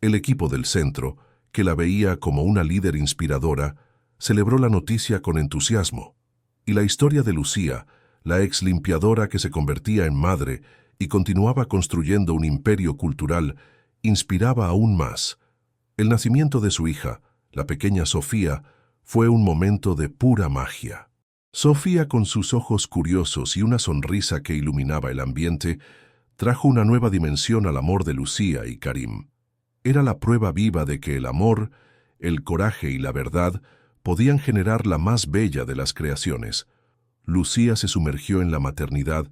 El equipo del centro, que la veía como una líder inspiradora, celebró la noticia con entusiasmo. Y la historia de Lucía, la ex limpiadora que se convertía en madre y continuaba construyendo un imperio cultural, inspiraba aún más. El nacimiento de su hija, la pequeña Sofía, fue un momento de pura magia. Sofía, con sus ojos curiosos y una sonrisa que iluminaba el ambiente, trajo una nueva dimensión al amor de Lucía y Karim. Era la prueba viva de que el amor, el coraje y la verdad podían generar la más bella de las creaciones. Lucía se sumergió en la maternidad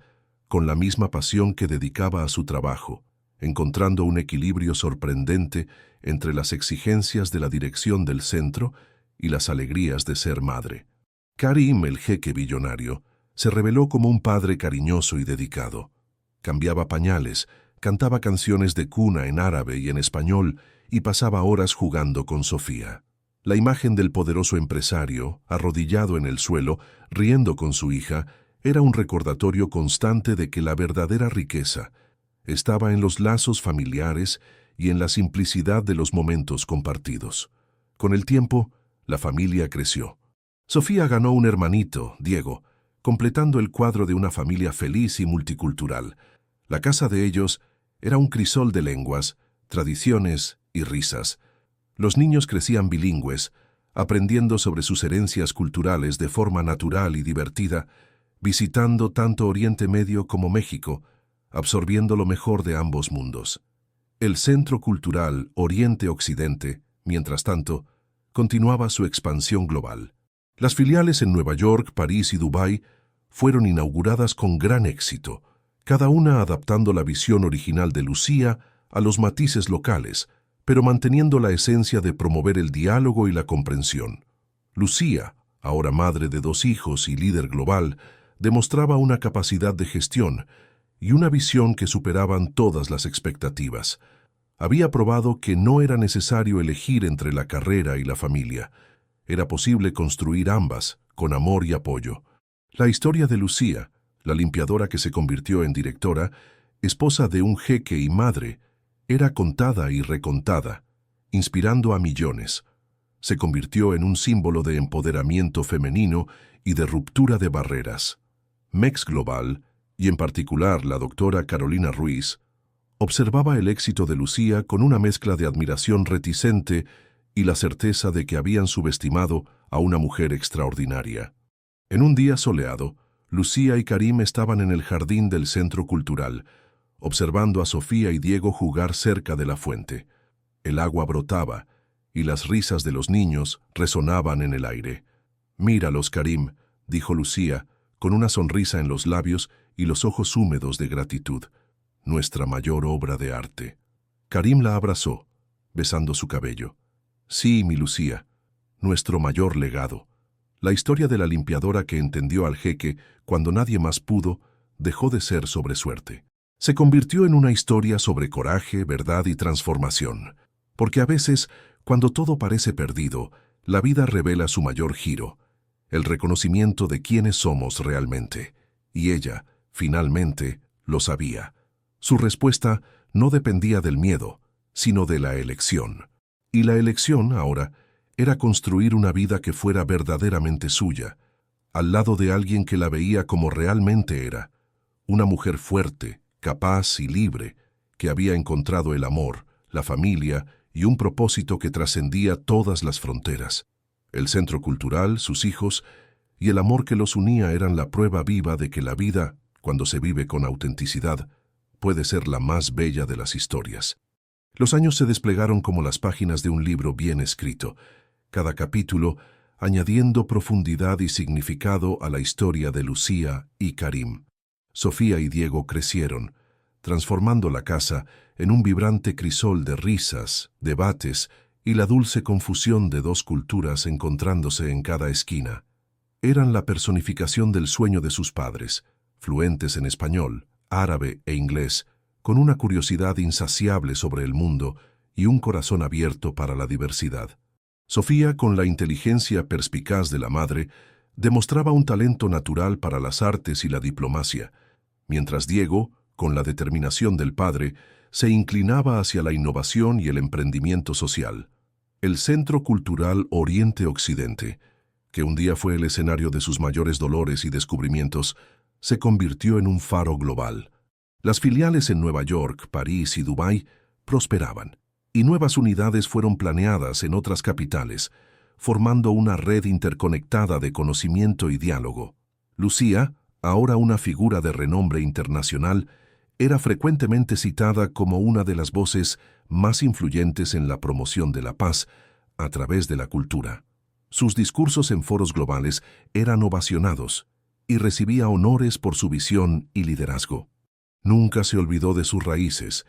con la misma pasión que dedicaba a su trabajo, encontrando un equilibrio sorprendente entre las exigencias de la dirección del centro y las alegrías de ser madre. Karim, el jeque billonario, se reveló como un padre cariñoso y dedicado. Cambiaba pañales, cantaba canciones de cuna en árabe y en español y pasaba horas jugando con Sofía. La imagen del poderoso empresario, arrodillado en el suelo, riendo con su hija, era un recordatorio constante de que la verdadera riqueza estaba en los lazos familiares y en la simplicidad de los momentos compartidos. Con el tiempo, la familia creció. Sofía ganó un hermanito, Diego, completando el cuadro de una familia feliz y multicultural. La casa de ellos era un crisol de lenguas, tradiciones y risas. Los niños crecían bilingües, aprendiendo sobre sus herencias culturales de forma natural y divertida, visitando tanto Oriente Medio como México, absorbiendo lo mejor de ambos mundos. El Centro Cultural Oriente-Occidente, mientras tanto, continuaba su expansión global. Las filiales en Nueva York, París y Dubái fueron inauguradas con gran éxito, cada una adaptando la visión original de Lucía a los matices locales, pero manteniendo la esencia de promover el diálogo y la comprensión. Lucía, ahora madre de 2 hijos y líder global, demostraba una capacidad de gestión y una visión que superaban todas las expectativas. Había probado que no era necesario elegir entre la carrera y la familia. Era posible construir ambas, con amor y apoyo. La historia de Lucía, la limpiadora que se convirtió en directora, esposa de un jeque y madre, era contada y recontada, inspirando a millones. Se convirtió en un símbolo de empoderamiento femenino y de ruptura de barreras. Mex Global, y en particular la doctora Carolina Ruiz, observaba el éxito de Lucía con una mezcla de admiración reticente y la certeza de que habían subestimado a una mujer extraordinaria. En un día soleado, Lucía y Karim estaban en el jardín del Centro Cultural, observando a Sofía y Diego jugar cerca de la fuente. El agua brotaba, y las risas de los niños resonaban en el aire. «Míralos, Karim», dijo Lucía, con una sonrisa en los labios y los ojos húmedos de gratitud. «Nuestra mayor obra de arte». Karim la abrazó, besando su cabello. «Sí, mi Lucía, nuestro mayor legado». La historia de la limpiadora que entendió al jeque cuando nadie más pudo dejó de ser sobre suerte. Se convirtió en una historia sobre coraje, verdad y transformación. Porque a veces, cuando todo parece perdido, la vida revela su mayor giro, el reconocimiento de quiénes somos realmente. Y ella, finalmente, lo sabía. Su respuesta no dependía del miedo, sino de la elección. Y la elección, ahora, era construir una vida que fuera verdaderamente suya, al lado de alguien que la veía como realmente era, una mujer fuerte, capaz y libre, que había encontrado el amor, la familia y un propósito que trascendía todas las fronteras. El centro cultural, sus hijos y el amor que los unía eran la prueba viva de que la vida, cuando se vive con autenticidad, puede ser la más bella de las historias. Los años se desplegaron como las páginas de un libro bien escrito, cada capítulo añadiendo profundidad y significado a la historia de Lucía y Karim. Sofía y Diego crecieron, transformando la casa en un vibrante crisol de risas, debates y la dulce confusión de dos culturas encontrándose en cada esquina. Eran la personificación del sueño de sus padres, fluentes en español, árabe e inglés, con una curiosidad insaciable sobre el mundo y un corazón abierto para la diversidad. Sofía, con la inteligencia perspicaz de la madre, demostraba un talento natural para las artes y la diplomacia, mientras Diego, con la determinación del padre, se inclinaba hacia la innovación y el emprendimiento social. El Centro Cultural Oriente-Occidente, que un día fue el escenario de sus mayores dolores y descubrimientos, se convirtió en un faro global. Las filiales en Nueva York, París y Dubái prosperaban, y nuevas unidades fueron planeadas en otras capitales, formando una red interconectada de conocimiento y diálogo. Lucía, ahora una figura de renombre internacional, era frecuentemente citada como una de las voces más influyentes en la promoción de la paz a través de la cultura. Sus discursos en foros globales eran ovacionados y recibía honores por su visión y liderazgo. Nunca se olvidó de sus raíces,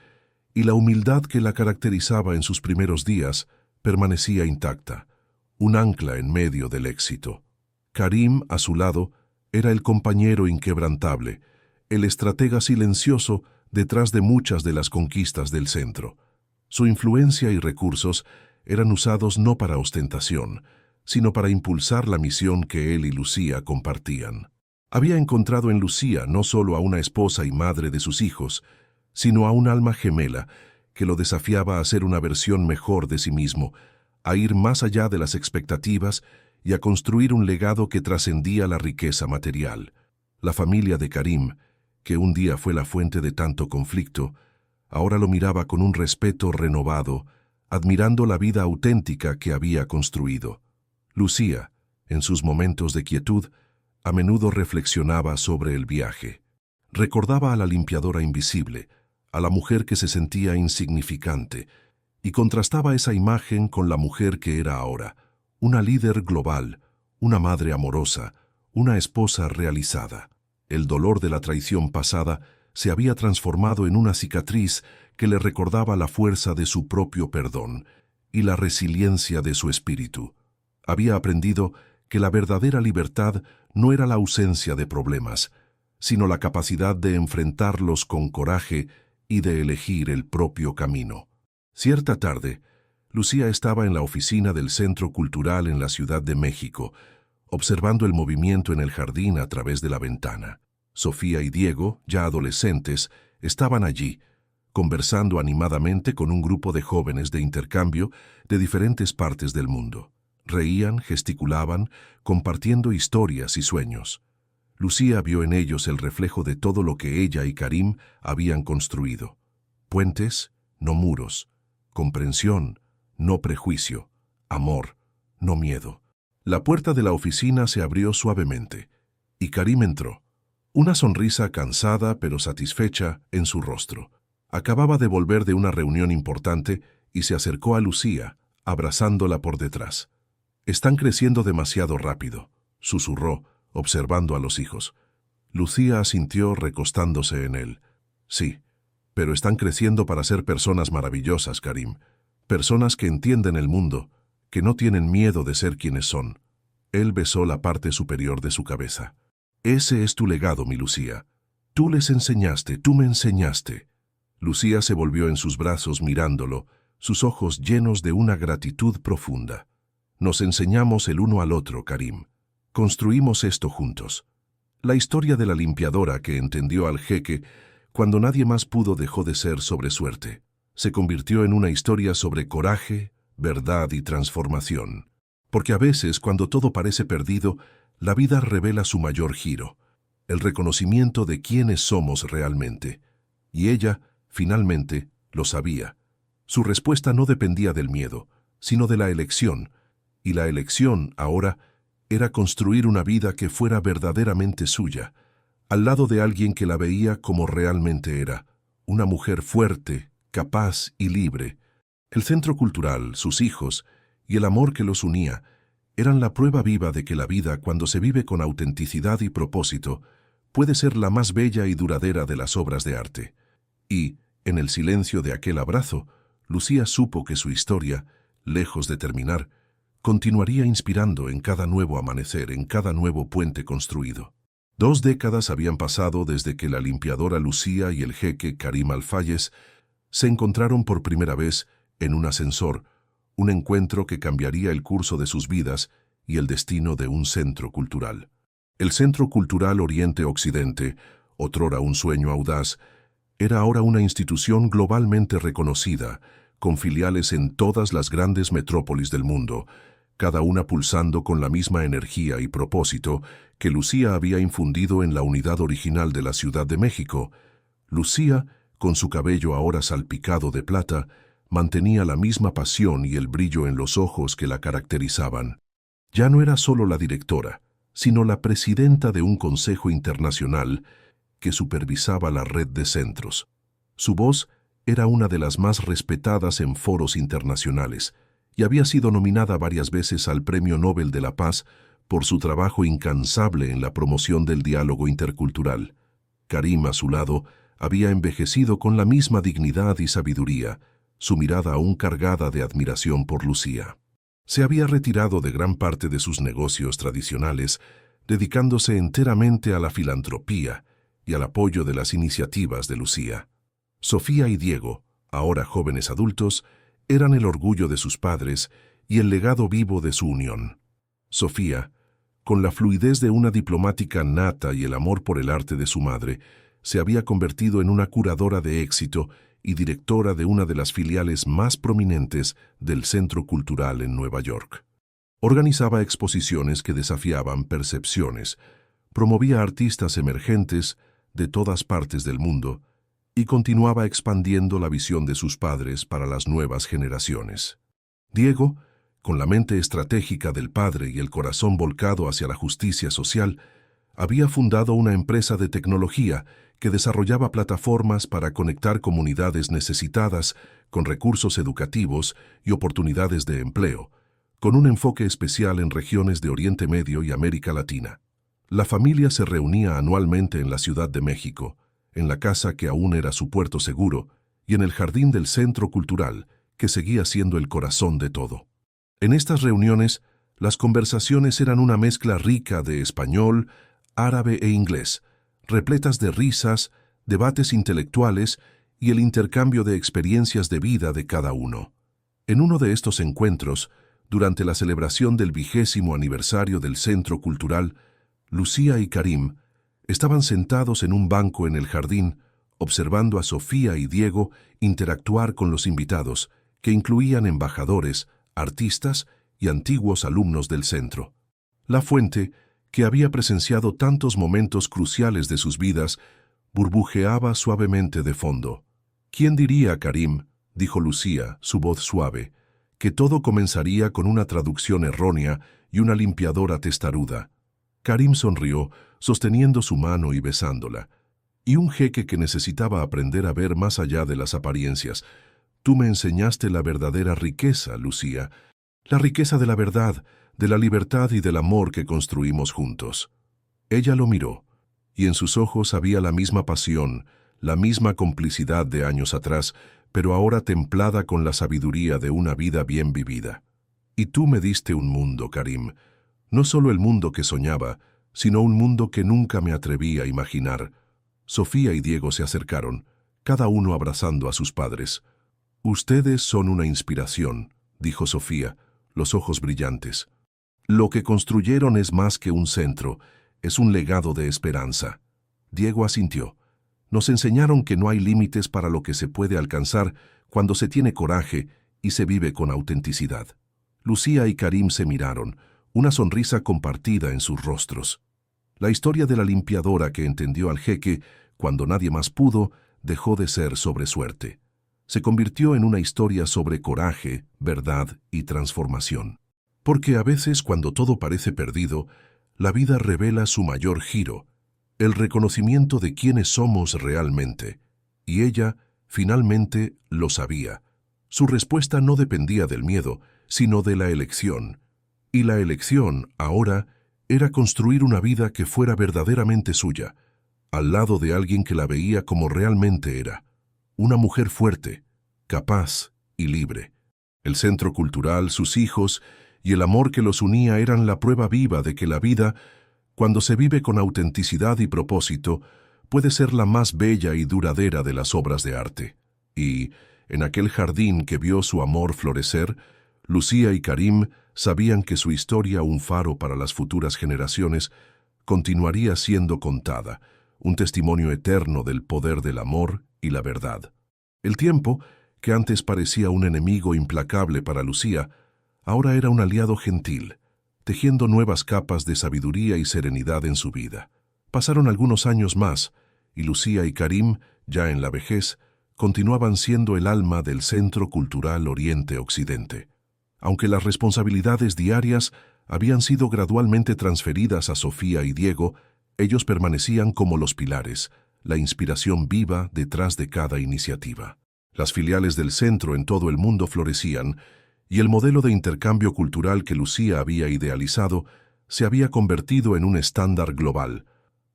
y la humildad que la caracterizaba en sus primeros días permanecía intacta, un ancla en medio del éxito. Karim, a su lado, era el compañero inquebrantable, el estratega silencioso detrás de muchas de las conquistas del centro. Su influencia y recursos eran usados no para ostentación, sino para impulsar la misión que él y Lucía compartían. Había encontrado en Lucía no solo a una esposa y madre de sus hijos, sino a un alma gemela que lo desafiaba a ser una versión mejor de sí mismo, a ir más allá de las expectativas y a construir un legado que trascendía la riqueza material. La familia de Karim, que un día fue la fuente de tanto conflicto, ahora lo miraba con un respeto renovado, admirando la vida auténtica que había construido. Lucía, en sus momentos de quietud, a menudo reflexionaba sobre el viaje. Recordaba a la limpiadora invisible, a la mujer que se sentía insignificante, y contrastaba esa imagen con la mujer que era ahora, una líder global, una madre amorosa, una esposa realizada. El dolor de la traición pasada se había transformado en una cicatriz que le recordaba la fuerza de su propio perdón y la resiliencia de su espíritu. Había aprendido que la verdadera libertad no era la ausencia de problemas, sino la capacidad de enfrentarlos con coraje y de elegir el propio camino. Cierta tarde, Lucía estaba en la oficina del Centro Cultural en la Ciudad de México, observando el movimiento en el jardín a través de la ventana. Sofía y Diego, ya adolescentes, estaban allí, conversando animadamente con un grupo de jóvenes de intercambio de diferentes partes del mundo. Reían, gesticulaban, compartiendo historias y sueños. Lucía vio en ellos el reflejo de todo lo que ella y Karim habían construido. Puentes, no muros. Comprensión, no prejuicio. Amor, no miedo. La puerta de la oficina se abrió suavemente, y Karim entró. Una sonrisa cansada pero satisfecha en su rostro. Acababa de volver de una reunión importante y se acercó a Lucía, abrazándola por detrás. «Están creciendo demasiado rápido», susurró, observando a los hijos. Lucía asintió recostándose en él. «Sí, pero están creciendo para ser personas maravillosas, Karim. Personas que entienden el mundo, que no tienen miedo de ser quienes son». Él besó la parte superior de su cabeza. «Ese es tu legado, mi Lucía. Tú les enseñaste, tú me enseñaste». Lucía se volvió en sus brazos mirándolo, sus ojos llenos de una gratitud profunda. «Nos enseñamos el uno al otro, Karim. Construimos esto juntos». La historia de la limpiadora que entendió al jeque cuando nadie más pudo dejó de ser sobre suerte. Se convirtió en una historia sobre coraje, verdad y transformación. Porque a veces, cuando todo parece perdido, la vida revela su mayor giro, el reconocimiento de quiénes somos realmente. Y ella, finalmente, lo sabía. Su respuesta no dependía del miedo, sino de la elección. Y la elección, ahora, era construir una vida que fuera verdaderamente suya, al lado de alguien que la veía como realmente era, una mujer fuerte, capaz y libre. El centro cultural, sus hijos y el amor que los unía eran la prueba viva de que la vida, cuando se vive con autenticidad y propósito, puede ser la más bella y duradera de las obras de arte. Y, en el silencio de aquel abrazo, Lucía supo que su historia, lejos de terminar, continuaría inspirando en cada nuevo amanecer, en cada nuevo puente construido. 2 décadas habían pasado desde que la limpiadora Lucía y el jeque Karim Al-Fayez se encontraron por primera vez en un ascensor, un encuentro que cambiaría el curso de sus vidas y el destino de un centro cultural. El Centro Cultural Oriente-Occidente, otrora un sueño audaz, era ahora una institución globalmente reconocida, con filiales en todas las grandes metrópolis del mundo, cada una pulsando con la misma energía y propósito que Lucía había infundido en la unidad original de la Ciudad de México. Lucía, con su cabello ahora salpicado de plata, mantenía la misma pasión y el brillo en los ojos que la caracterizaban. Ya no era solo la directora, sino la presidenta de un consejo internacional que supervisaba la red de centros. Su voz era una de las más respetadas en foros internacionales y había sido nominada varias veces al Premio Nobel de la Paz por su trabajo incansable en la promoción del diálogo intercultural. Karim, a su lado, había envejecido con la misma dignidad y sabiduría, su mirada aún cargada de admiración por Lucía. Se había retirado de gran parte de sus negocios tradicionales, dedicándose enteramente a la filantropía y al apoyo de las iniciativas de Lucía. Sofía y Diego, ahora jóvenes adultos, eran el orgullo de sus padres y el legado vivo de su unión. Sofía, con la fluidez de una diplomática nata y el amor por el arte de su madre, se había convertido en una curadora de éxito y directora de una de las filiales más prominentes del Centro Cultural en Nueva York. Organizaba exposiciones que desafiaban percepciones, promovía artistas emergentes de todas partes del mundo y continuaba expandiendo la visión de sus padres para las nuevas generaciones. Diego, con la mente estratégica del padre y el corazón volcado hacia la justicia social, había fundado una empresa de tecnología que desarrollaba plataformas para conectar comunidades necesitadas con recursos educativos y oportunidades de empleo, con un enfoque especial en regiones de Oriente Medio y América Latina. La familia se reunía anualmente en la Ciudad de México, en la casa que aún era su puerto seguro, y en el jardín del Centro Cultural, que seguía siendo el corazón de todo. En estas reuniones, las conversaciones eran una mezcla rica de español, árabe e inglés, repletas de risas, debates intelectuales y el intercambio de experiencias de vida de cada uno. En uno de estos encuentros, durante la celebración del 20º aniversario del Centro Cultural, Lucía y Karim estaban sentados en un banco en el jardín, observando a Sofía y Diego interactuar con los invitados, que incluían embajadores, artistas y antiguos alumnos del centro. La fuente, que había presenciado tantos momentos cruciales de sus vidas, burbujeaba suavemente de fondo. «¿Quién diría, Karim?», dijo Lucía, su voz suave, «que todo comenzaría con una traducción errónea y una limpiadora testaruda». Karim sonrió, sosteniendo su mano y besándola. «Y un jeque que necesitaba aprender a ver más allá de las apariencias. Tú me enseñaste la verdadera riqueza, Lucía, la riqueza de la verdad, de la libertad y del amor que construimos juntos». Ella lo miró, y en sus ojos había la misma pasión, la misma complicidad de años atrás, pero ahora templada con la sabiduría de una vida bien vivida. «Y tú me diste un mundo, Karim, no solo el mundo que soñaba, sino un mundo que nunca me atreví a imaginar». Sofía y Diego se acercaron, cada uno abrazando a sus padres. «Ustedes son una inspiración», dijo Sofía, los ojos brillantes. «Lo que construyeron es más que un centro, es un legado de esperanza». Diego asintió. «Nos enseñaron que no hay límites para lo que se puede alcanzar cuando se tiene coraje y se vive con autenticidad». Lucía y Karim se miraron, una sonrisa compartida en sus rostros. La historia de la limpiadora que entendió al jeque cuando nadie más pudo dejó de ser sobre suerte. Se convirtió en una historia sobre coraje, verdad y transformación. Porque a veces, cuando todo parece perdido, la vida revela su mayor giro, el reconocimiento de quiénes somos realmente. Y ella, finalmente, lo sabía. Su respuesta no dependía del miedo, sino de la elección. Y la elección, ahora, era construir una vida que fuera verdaderamente suya, al lado de alguien que la veía como realmente era. Una mujer fuerte, capaz y libre. El centro cultural, sus hijos y el amor que los unía eran la prueba viva de que la vida, cuando se vive con autenticidad y propósito, puede ser la más bella y duradera de las obras de arte. Y, en aquel jardín que vio su amor florecer, Lucía y Karim sabían que su historia, un faro para las futuras generaciones, continuaría siendo contada, un testimonio eterno del poder del amor y la verdad. El tiempo, que antes parecía un enemigo implacable para Lucía, ahora era un aliado gentil, tejiendo nuevas capas de sabiduría y serenidad en su vida. Pasaron algunos años más, y Lucía y Karim, ya en la vejez, continuaban siendo el alma del Centro Cultural Oriente-Occidente. Aunque las responsabilidades diarias habían sido gradualmente transferidas a Sofía y Diego, ellos permanecían como los pilares, la inspiración viva detrás de cada iniciativa. Las filiales del centro en todo el mundo florecían, y el modelo de intercambio cultural que Lucía había idealizado se había convertido en un estándar global.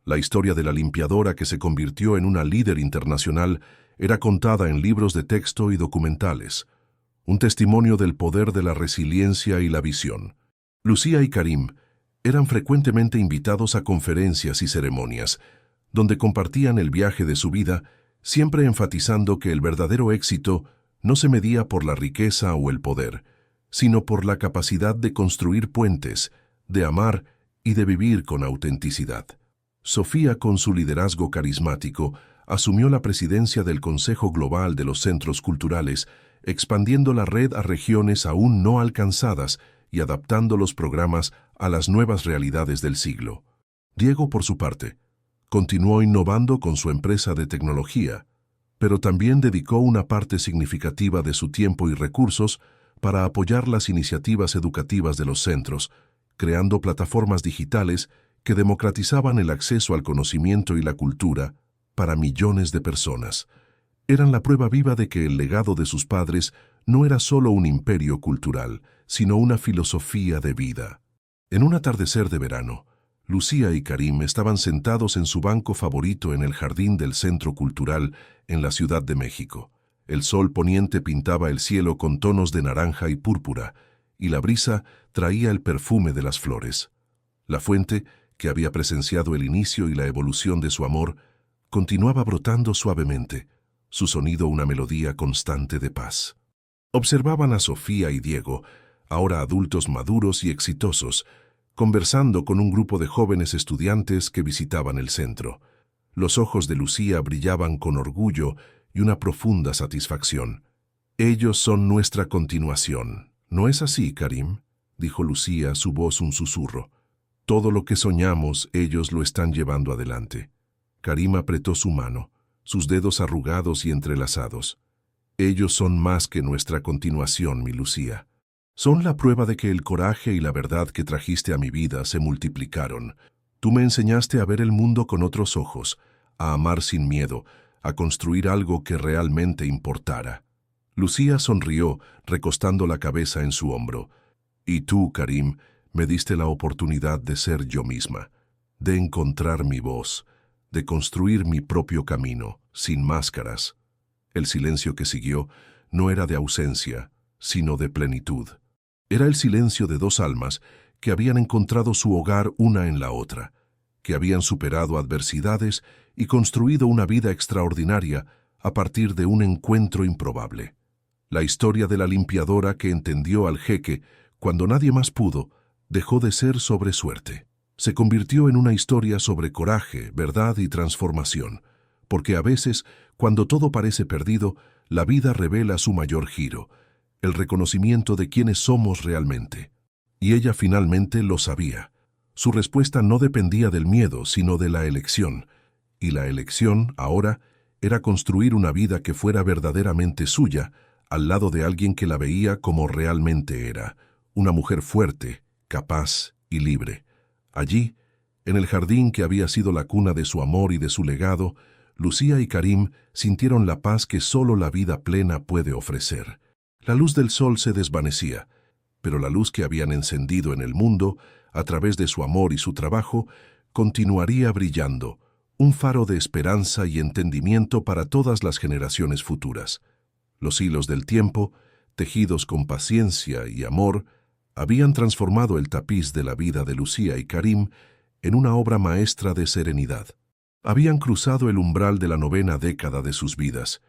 La historia de la limpiadora, que se convirtió en una líder internacional, era contada en libros de texto y documentales, un testimonio del poder de la resiliencia y la visión. Lucía y Karim eran frecuentemente invitados a conferencias y ceremonias, donde compartían el viaje de su vida, siempre enfatizando que el verdadero éxito no se medía por la riqueza o el poder, sino por la capacidad de construir puentes, de amar y de vivir con autenticidad. Sofía, con su liderazgo carismático, asumió la presidencia del Consejo Global de los Centros Culturales, expandiendo la red a regiones aún no alcanzadas y adaptando los programas a las nuevas realidades del siglo. Diego, por su parte, continuó innovando con su empresa de tecnología, pero también dedicó una parte significativa de su tiempo y recursos para apoyar las iniciativas educativas de los centros, creando plataformas digitales que democratizaban el acceso al conocimiento y la cultura para millones de personas. Eran la prueba viva de que el legado de sus padres no era solo un imperio cultural, sino una filosofía de vida. En un atardecer de verano, Lucía y Karim estaban sentados en su banco favorito en el jardín del Centro Cultural en la Ciudad de México. El sol poniente pintaba el cielo con tonos de naranja y púrpura, y la brisa traía el perfume de las flores. La fuente, que había presenciado el inicio y la evolución de su amor, continuaba brotando suavemente, su sonido una melodía constante de paz. Observaban a Sofía y Diego, ahora adultos maduros y exitosos, conversando con un grupo de jóvenes estudiantes que visitaban el centro. Los ojos de Lucía brillaban con orgullo y una profunda satisfacción. «Ellos son nuestra continuación, ¿no es así, Karim?», dijo Lucía, su voz un susurro. Todo lo que soñamos, ellos lo están llevando adelante. Karim apretó su mano, sus dedos arrugados y entrelazados. Ellos son más que nuestra continuación, mi Lucía. Son la prueba de que el coraje y la verdad que trajiste a mi vida se multiplicaron. Tú me enseñaste a ver el mundo con otros ojos, a amar sin miedo, a construir algo que realmente importara. Lucía sonrió, recostando la cabeza en su hombro. Y tú, Karim, me diste la oportunidad de ser yo misma, de encontrar mi voz, de construir mi propio camino, sin máscaras. El silencio que siguió no era de ausencia, sino de plenitud. Era el silencio de dos almas que habían encontrado su hogar una en la otra, que habían superado adversidades y construido una vida extraordinaria a partir de un encuentro improbable. La historia de la limpiadora que entendió al jeque cuando nadie más pudo, dejó de ser sobre suerte. Se convirtió en una historia sobre coraje, verdad y transformación, porque a veces, cuando todo parece perdido, la vida revela su mayor giro, el reconocimiento de quiénes somos realmente. Y ella finalmente lo sabía. Su respuesta no dependía del miedo, sino de la elección. Y la elección, ahora, era construir una vida que fuera verdaderamente suya, al lado de alguien que la veía como realmente era, una mujer fuerte, capaz y libre. Allí, en el jardín que había sido la cuna de su amor y de su legado, Lucía y Karim sintieron la paz que solo la vida plena puede ofrecer. La luz del sol se desvanecía, pero la luz que habían encendido en el mundo, a través de su amor y su trabajo, continuaría brillando, un faro de esperanza y entendimiento para todas las generaciones futuras. Los hilos del tiempo, tejidos con paciencia y amor, habían transformado el tapiz de la vida de Lucía y Karim en una obra maestra de serenidad. Habían cruzado el umbral de la 9ª década de sus vidas,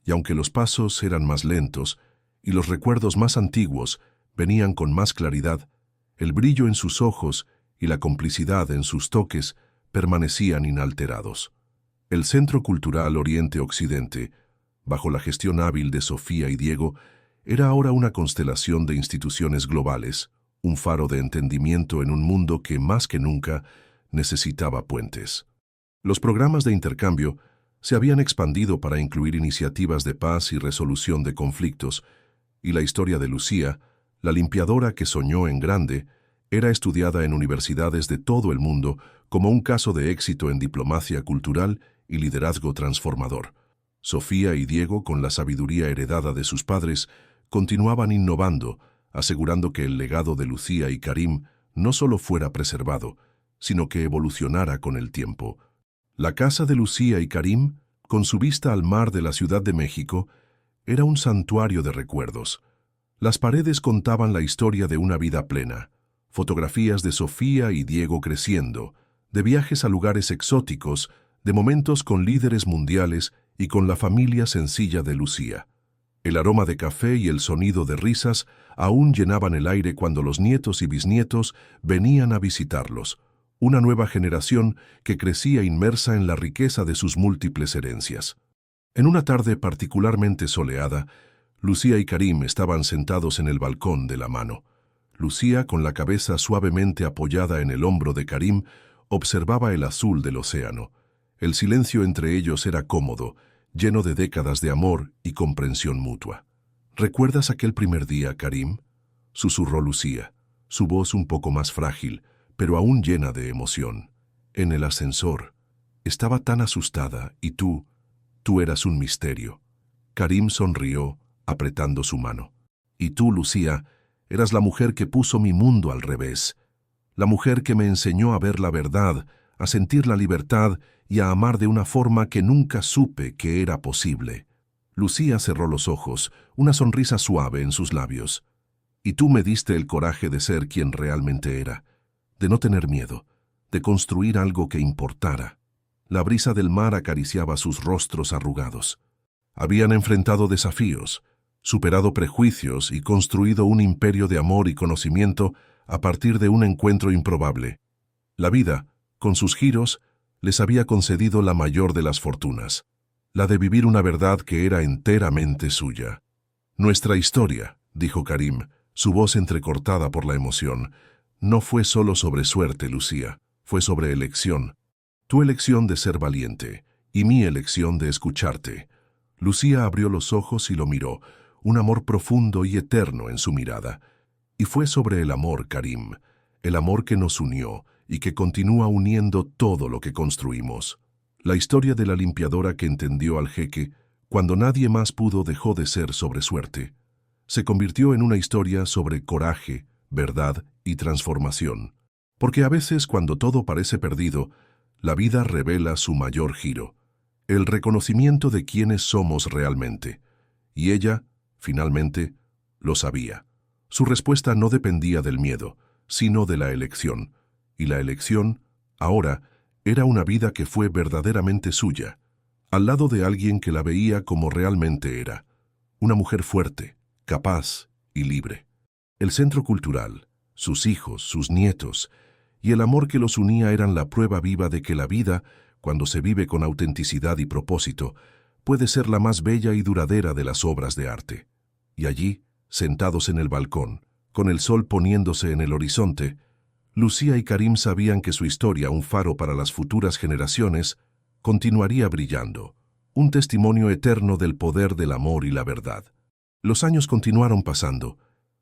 y aunque los pasos eran más lentos y los recuerdos más antiguos venían con más claridad, el brillo en sus ojos y la complicidad en sus toques permanecían inalterados. El Centro Cultural Oriente-Occidente, bajo la gestión hábil de Sofía y Diego, era ahora una constelación de instituciones globales, un faro de entendimiento en un mundo que más que nunca necesitaba puentes. Los programas de intercambio se habían expandido para incluir iniciativas de paz y resolución de conflictos, y la historia de Lucía, la limpiadora que soñó en grande, era estudiada en universidades de todo el mundo como un caso de éxito en diplomacia cultural y liderazgo transformador. Sofía y Diego, con la sabiduría heredada de sus padres, continuaban innovando, asegurando que el legado de Lucía y Karim no solo fuera preservado, sino que evolucionara con el tiempo. La casa de Lucía y Karim, con su vista al mar de la Ciudad de México, era un santuario de recuerdos. Las paredes contaban la historia de una vida plena, fotografías de Sofía y Diego creciendo, de viajes a lugares exóticos, de momentos con líderes mundiales y con la familia sencilla de Lucía. El aroma de café y el sonido de risas aún llenaban el aire cuando los nietos y bisnietos venían a visitarlos, una nueva generación que crecía inmersa en la riqueza de sus múltiples herencias. En una tarde particularmente soleada, Lucía y Karim estaban sentados en el balcón de la mano. Lucía, con la cabeza suavemente apoyada en el hombro de Karim, observaba el azul del océano. El silencio entre ellos era cómodo, lleno de décadas de amor y comprensión mutua. ¿Recuerdas aquel primer día, Karim?, susurró Lucía, su voz un poco más frágil, pero aún llena de emoción. En el ascensor. Estaba tan asustada, y tú eras un misterio. Karim sonrió, apretando su mano. Y tú, Lucía, eras la mujer que puso mi mundo al revés. La mujer que me enseñó a ver la verdad, a sentir la libertad y a amar de una forma que nunca supe que era posible. Lucía cerró los ojos, una sonrisa suave en sus labios. Y tú me diste el coraje de ser quien realmente era, de no tener miedo, de construir algo que importara. La brisa del mar acariciaba sus rostros arrugados. Habían enfrentado desafíos, superado prejuicios y construido un imperio de amor y conocimiento a partir de un encuentro improbable. La vida, con sus giros, les había concedido la mayor de las fortunas, la de vivir una verdad que era enteramente suya. Nuestra historia, dijo Karim, Su voz entrecortada por la emoción. No fue solo sobre suerte, Lucía, fue sobre elección. Tu elección de ser valiente y mi elección de escucharte. Lucía abrió los ojos y lo miró, un amor profundo y eterno en su mirada. Y fue sobre el amor, Karim, el amor que nos unió y que continúa uniendo todo lo que construimos. La historia de la limpiadora que entendió al jeque, cuando nadie más pudo, dejó de ser sobre suerte. Se convirtió en una historia sobre coraje, verdad y transformación. Porque a veces, cuando todo parece perdido, la vida revela su mayor giro, el reconocimiento de quiénes somos realmente. Y ella, finalmente, lo sabía. Su respuesta no dependía del miedo, sino de la elección. Y la elección, ahora, era una vida que fue verdaderamente suya, al lado de alguien que la veía como realmente era. Una mujer fuerte, capaz y libre. El centro cultural, sus hijos, sus nietos, y el amor que los unía eran la prueba viva de que la vida, cuando se vive con autenticidad y propósito, puede ser la más bella y duradera de las obras de arte. Y allí, sentados en el balcón, con el sol poniéndose en el horizonte, Lucía y Karim sabían que su historia, un faro para las futuras generaciones, continuaría brillando, un testimonio eterno del poder del amor y la verdad. Los años continuaron pasando,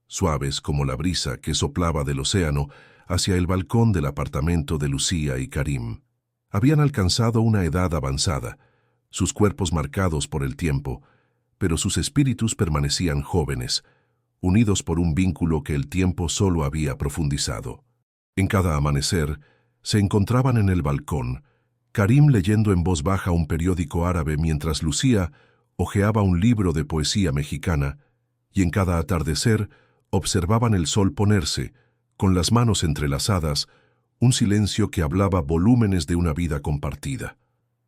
suaves como la brisa que soplaba del océano hacia el balcón del apartamento de Lucía y Karim. Habían alcanzado una edad avanzada, sus cuerpos marcados por el tiempo, pero sus espíritus permanecían jóvenes, unidos por un vínculo que el tiempo solo había profundizado. En cada amanecer, se encontraban en el balcón, Karim leyendo en voz baja un periódico árabe mientras Lucía hojeaba un libro de poesía mexicana, y en cada atardecer observaban el sol ponerse, con las manos entrelazadas, un silencio que hablaba volúmenes de una vida compartida.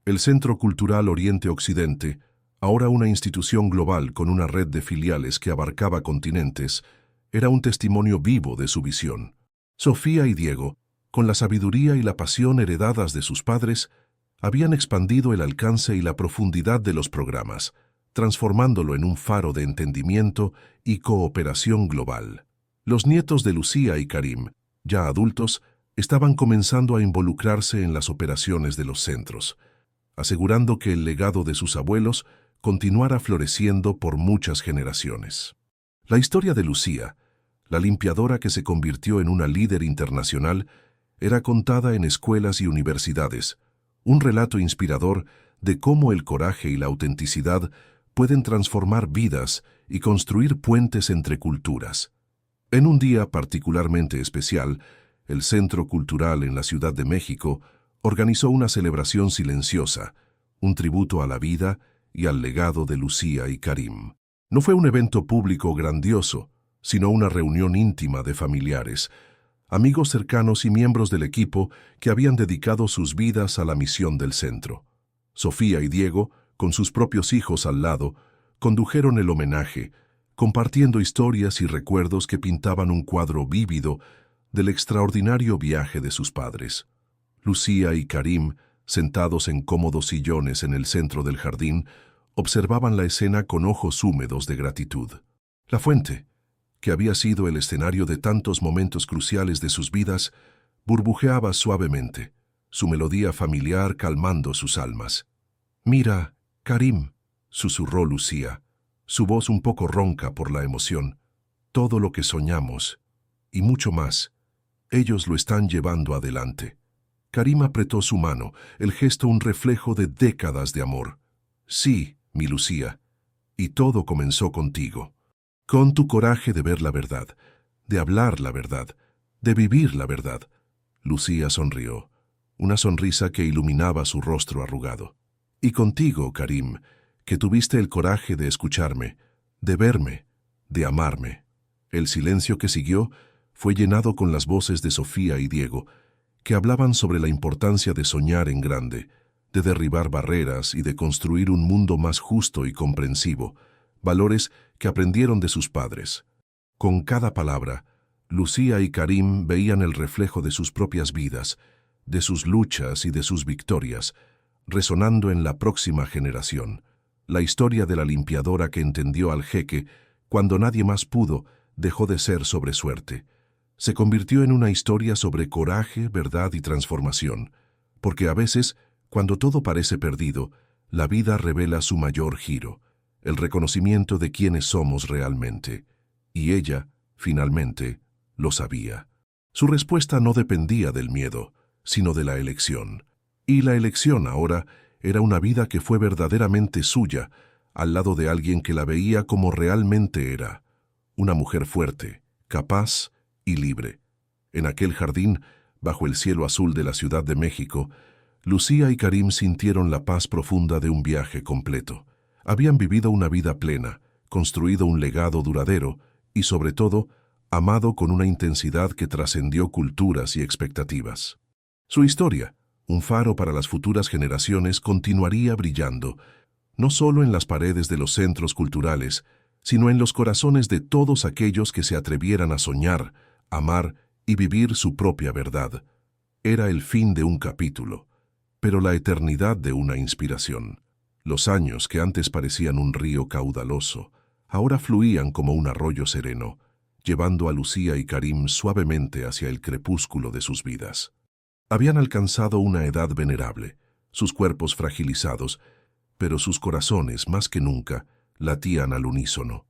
El Centro Cultural Oriente-Occidente, ahora una institución global con una red de filiales que abarcaba continentes, era un testimonio vivo de su visión. Sofía y Diego, con la sabiduría y la pasión heredadas de sus padres, habían expandido el alcance y la profundidad de los programas, transformándolo en un faro de entendimiento y cooperación global. Los nietos de Lucía y Karim, ya adultos, estaban comenzando a involucrarse en las operaciones de los centros, asegurando que el legado de sus abuelos continuara floreciendo por muchas generaciones. La historia de Lucía, la limpiadora que se convirtió en una líder internacional, era contada en escuelas y universidades, un relato inspirador de cómo el coraje y la autenticidad pueden transformar vidas y construir puentes entre culturas. En un día particularmente especial, el Centro Cultural en la Ciudad de México organizó una celebración silenciosa, un tributo a la vida y al legado de Lucía y Karim. No fue un evento público grandioso, sino una reunión íntima de familiares, amigos cercanos y miembros del equipo que habían dedicado sus vidas a la misión del centro. Sofía y Diego, con sus propios hijos al lado, condujeron el homenaje, compartiendo historias y recuerdos que pintaban un cuadro vívido del extraordinario viaje de sus padres. Lucía y Karim, sentados en cómodos sillones en el centro del jardín, observaban la escena con ojos húmedos de gratitud. La fuente, que había sido el escenario de tantos momentos cruciales de sus vidas, burbujeaba suavemente, su melodía familiar calmando sus almas. «Mira, Karim», susurró Lucía, su voz un poco ronca por la emoción. «Todo lo que soñamos, y mucho más, ellos lo están llevando adelante». Karim apretó su mano, el gesto un reflejo de décadas de amor. «Sí, mi Lucía, y todo comenzó contigo. Con tu coraje de ver la verdad, de hablar la verdad, de vivir la verdad». Lucía sonrió, una sonrisa que iluminaba su rostro arrugado. «Y contigo, Karim, que tuviste el coraje de escucharme, de verme, de amarme». El silencio que siguió fue llenado con las voces de Sofía y Diego, que hablaban sobre la importancia de soñar en grande, de derribar barreras y de construir un mundo más justo y comprensivo, valores que aprendieron de sus padres. Con cada palabra, Lucía y Karim veían el reflejo de sus propias vidas, de sus luchas y de sus victorias, resonando en la próxima generación. La historia de la limpiadora que entendió al jeque, cuando nadie más pudo, dejó de ser sobre suerte. Se convirtió en una historia sobre coraje, verdad y transformación, porque a veces, cuando todo parece perdido, la vida revela su mayor giro, el reconocimiento de quiénes somos realmente. Y ella, finalmente, lo sabía. Su respuesta no dependía del miedo, sino de la elección. Y la elección ahora era una vida que fue verdaderamente suya, al lado de alguien que la veía como realmente era, una mujer fuerte, capaz y libre. En aquel jardín, bajo el cielo azul de la Ciudad de México, Lucía y Karim sintieron la paz profunda de un viaje completo. Habían vivido una vida plena, construido un legado duradero y, sobre todo, amado con una intensidad que trascendió culturas y expectativas. Su historia, un faro para las futuras generaciones, continuaría brillando, no solo en las paredes de los centros culturales, sino en los corazones de todos aquellos que se atrevieran a soñar, amar y vivir su propia verdad. Era el fin de un capítulo, pero la eternidad de una inspiración. Los años que antes parecían un río caudaloso, ahora fluían como un arroyo sereno, llevando a Lucía y Karim suavemente hacia el crepúsculo de sus vidas. Habían alcanzado una edad venerable, sus cuerpos fragilizados, pero sus corazones, más que nunca, latían al unísono.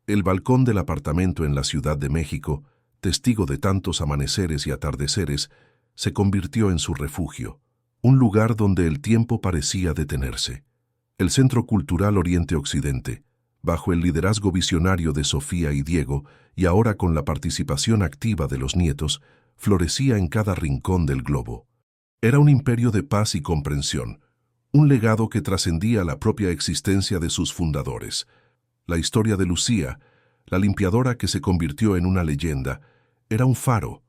El balcón del apartamento en la Ciudad de México, testigo de tantos amaneceres y atardeceres, se convirtió en su refugio, un lugar donde el tiempo parecía detenerse. El Centro Cultural Oriente-Occidente, bajo el liderazgo visionario de Sofía y Diego, y ahora con la participación activa de los nietos, florecía en cada rincón del globo. Era un imperio de paz y comprensión, un legado que trascendía la propia existencia de sus fundadores. La historia de Lucía, la limpiadora que se convirtió en una leyenda, era un faro,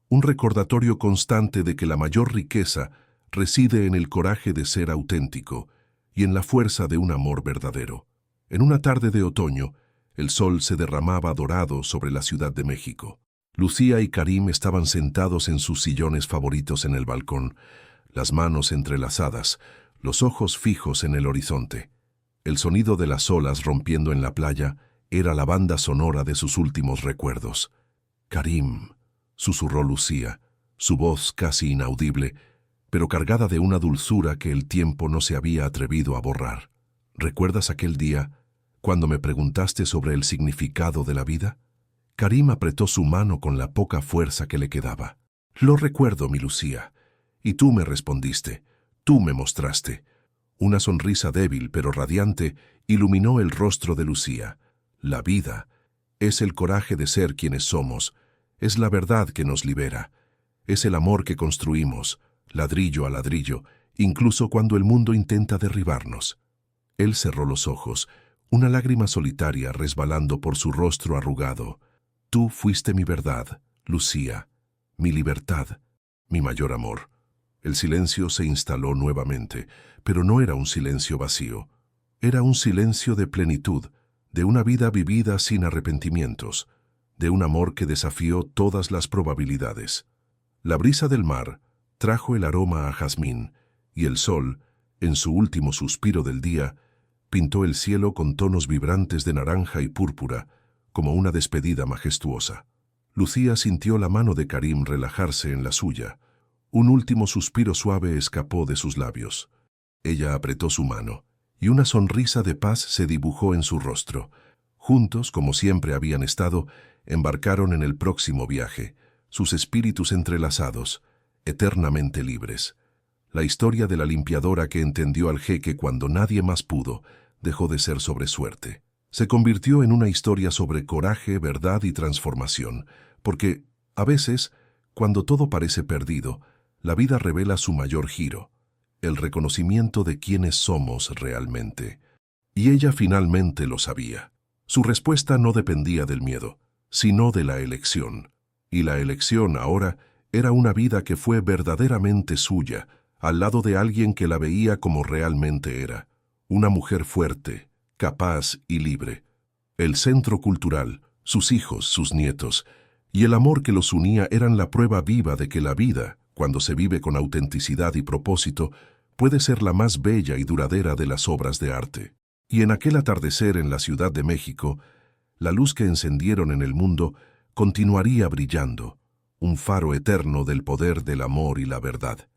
un recordatorio constante de que la mayor riqueza reside en el coraje de ser auténtico y en la fuerza de un amor verdadero. En una tarde de otoño, el sol se derramaba dorado sobre la Ciudad de México. Lucía y Karim estaban sentados en sus sillones favoritos en el balcón, las manos entrelazadas, los ojos fijos en el horizonte. El sonido de las olas rompiendo en la playa era la banda sonora de sus últimos recuerdos. «Karim», susurró Lucía, su voz casi inaudible, pero cargada de una dulzura que el tiempo no se había atrevido a borrar. «¿Recuerdas aquel día cuando me preguntaste sobre el significado de la vida?» Karim apretó su mano con la poca fuerza que le quedaba. «Lo recuerdo, mi Lucía. Y tú me respondiste, tú me mostraste». Una sonrisa débil pero radiante iluminó el rostro de Lucía. «La vida es el coraje de ser quienes somos, es la verdad que nos libera, es el amor que construimos, ladrillo a ladrillo, incluso cuando el mundo intenta derribarnos». Él cerró los ojos, una lágrima solitaria resbalando por su rostro arrugado. «Tú fuiste mi verdad, Lucía, mi libertad, mi mayor amor». El silencio se instaló nuevamente, pero no era un silencio vacío. Era un silencio de plenitud, de una vida vivida sin arrepentimientos, de un amor que desafió todas las probabilidades. La brisa del mar trajo el aroma a jazmín, y el sol, en su último suspiro del día, pintó el cielo con tonos vibrantes de naranja y púrpura, como una despedida majestuosa. Lucía sintió la mano de Karim relajarse en la suya. Un último suspiro suave escapó de sus labios. Ella apretó su mano, y una sonrisa de paz se dibujó en su rostro. Juntos, como siempre habían estado, embarcaron en el próximo viaje, sus espíritus entrelazados, eternamente libres. La historia de la limpiadora que entendió al jeque cuando nadie más pudo, dejó de ser sobre suerte. Se convirtió en una historia sobre coraje, verdad y transformación, porque, a veces, cuando todo parece perdido, la vida revela su mayor giro, el reconocimiento de quiénes somos realmente. Y ella finalmente lo sabía. Su respuesta no dependía del miedo, sino de la elección. Y la elección ahora era una vida que fue verdaderamente suya, al lado de alguien que la veía como realmente era, una mujer fuerte, capaz y libre. El centro cultural, sus hijos, sus nietos, y el amor que los unía eran la prueba viva de que la vida, cuando se vive con autenticidad y propósito, puede ser la más bella y duradera de las obras de arte. Y en aquel atardecer en la Ciudad de México, la luz que encendieron en el mundo continuaría brillando, un faro eterno del poder del amor y la verdad.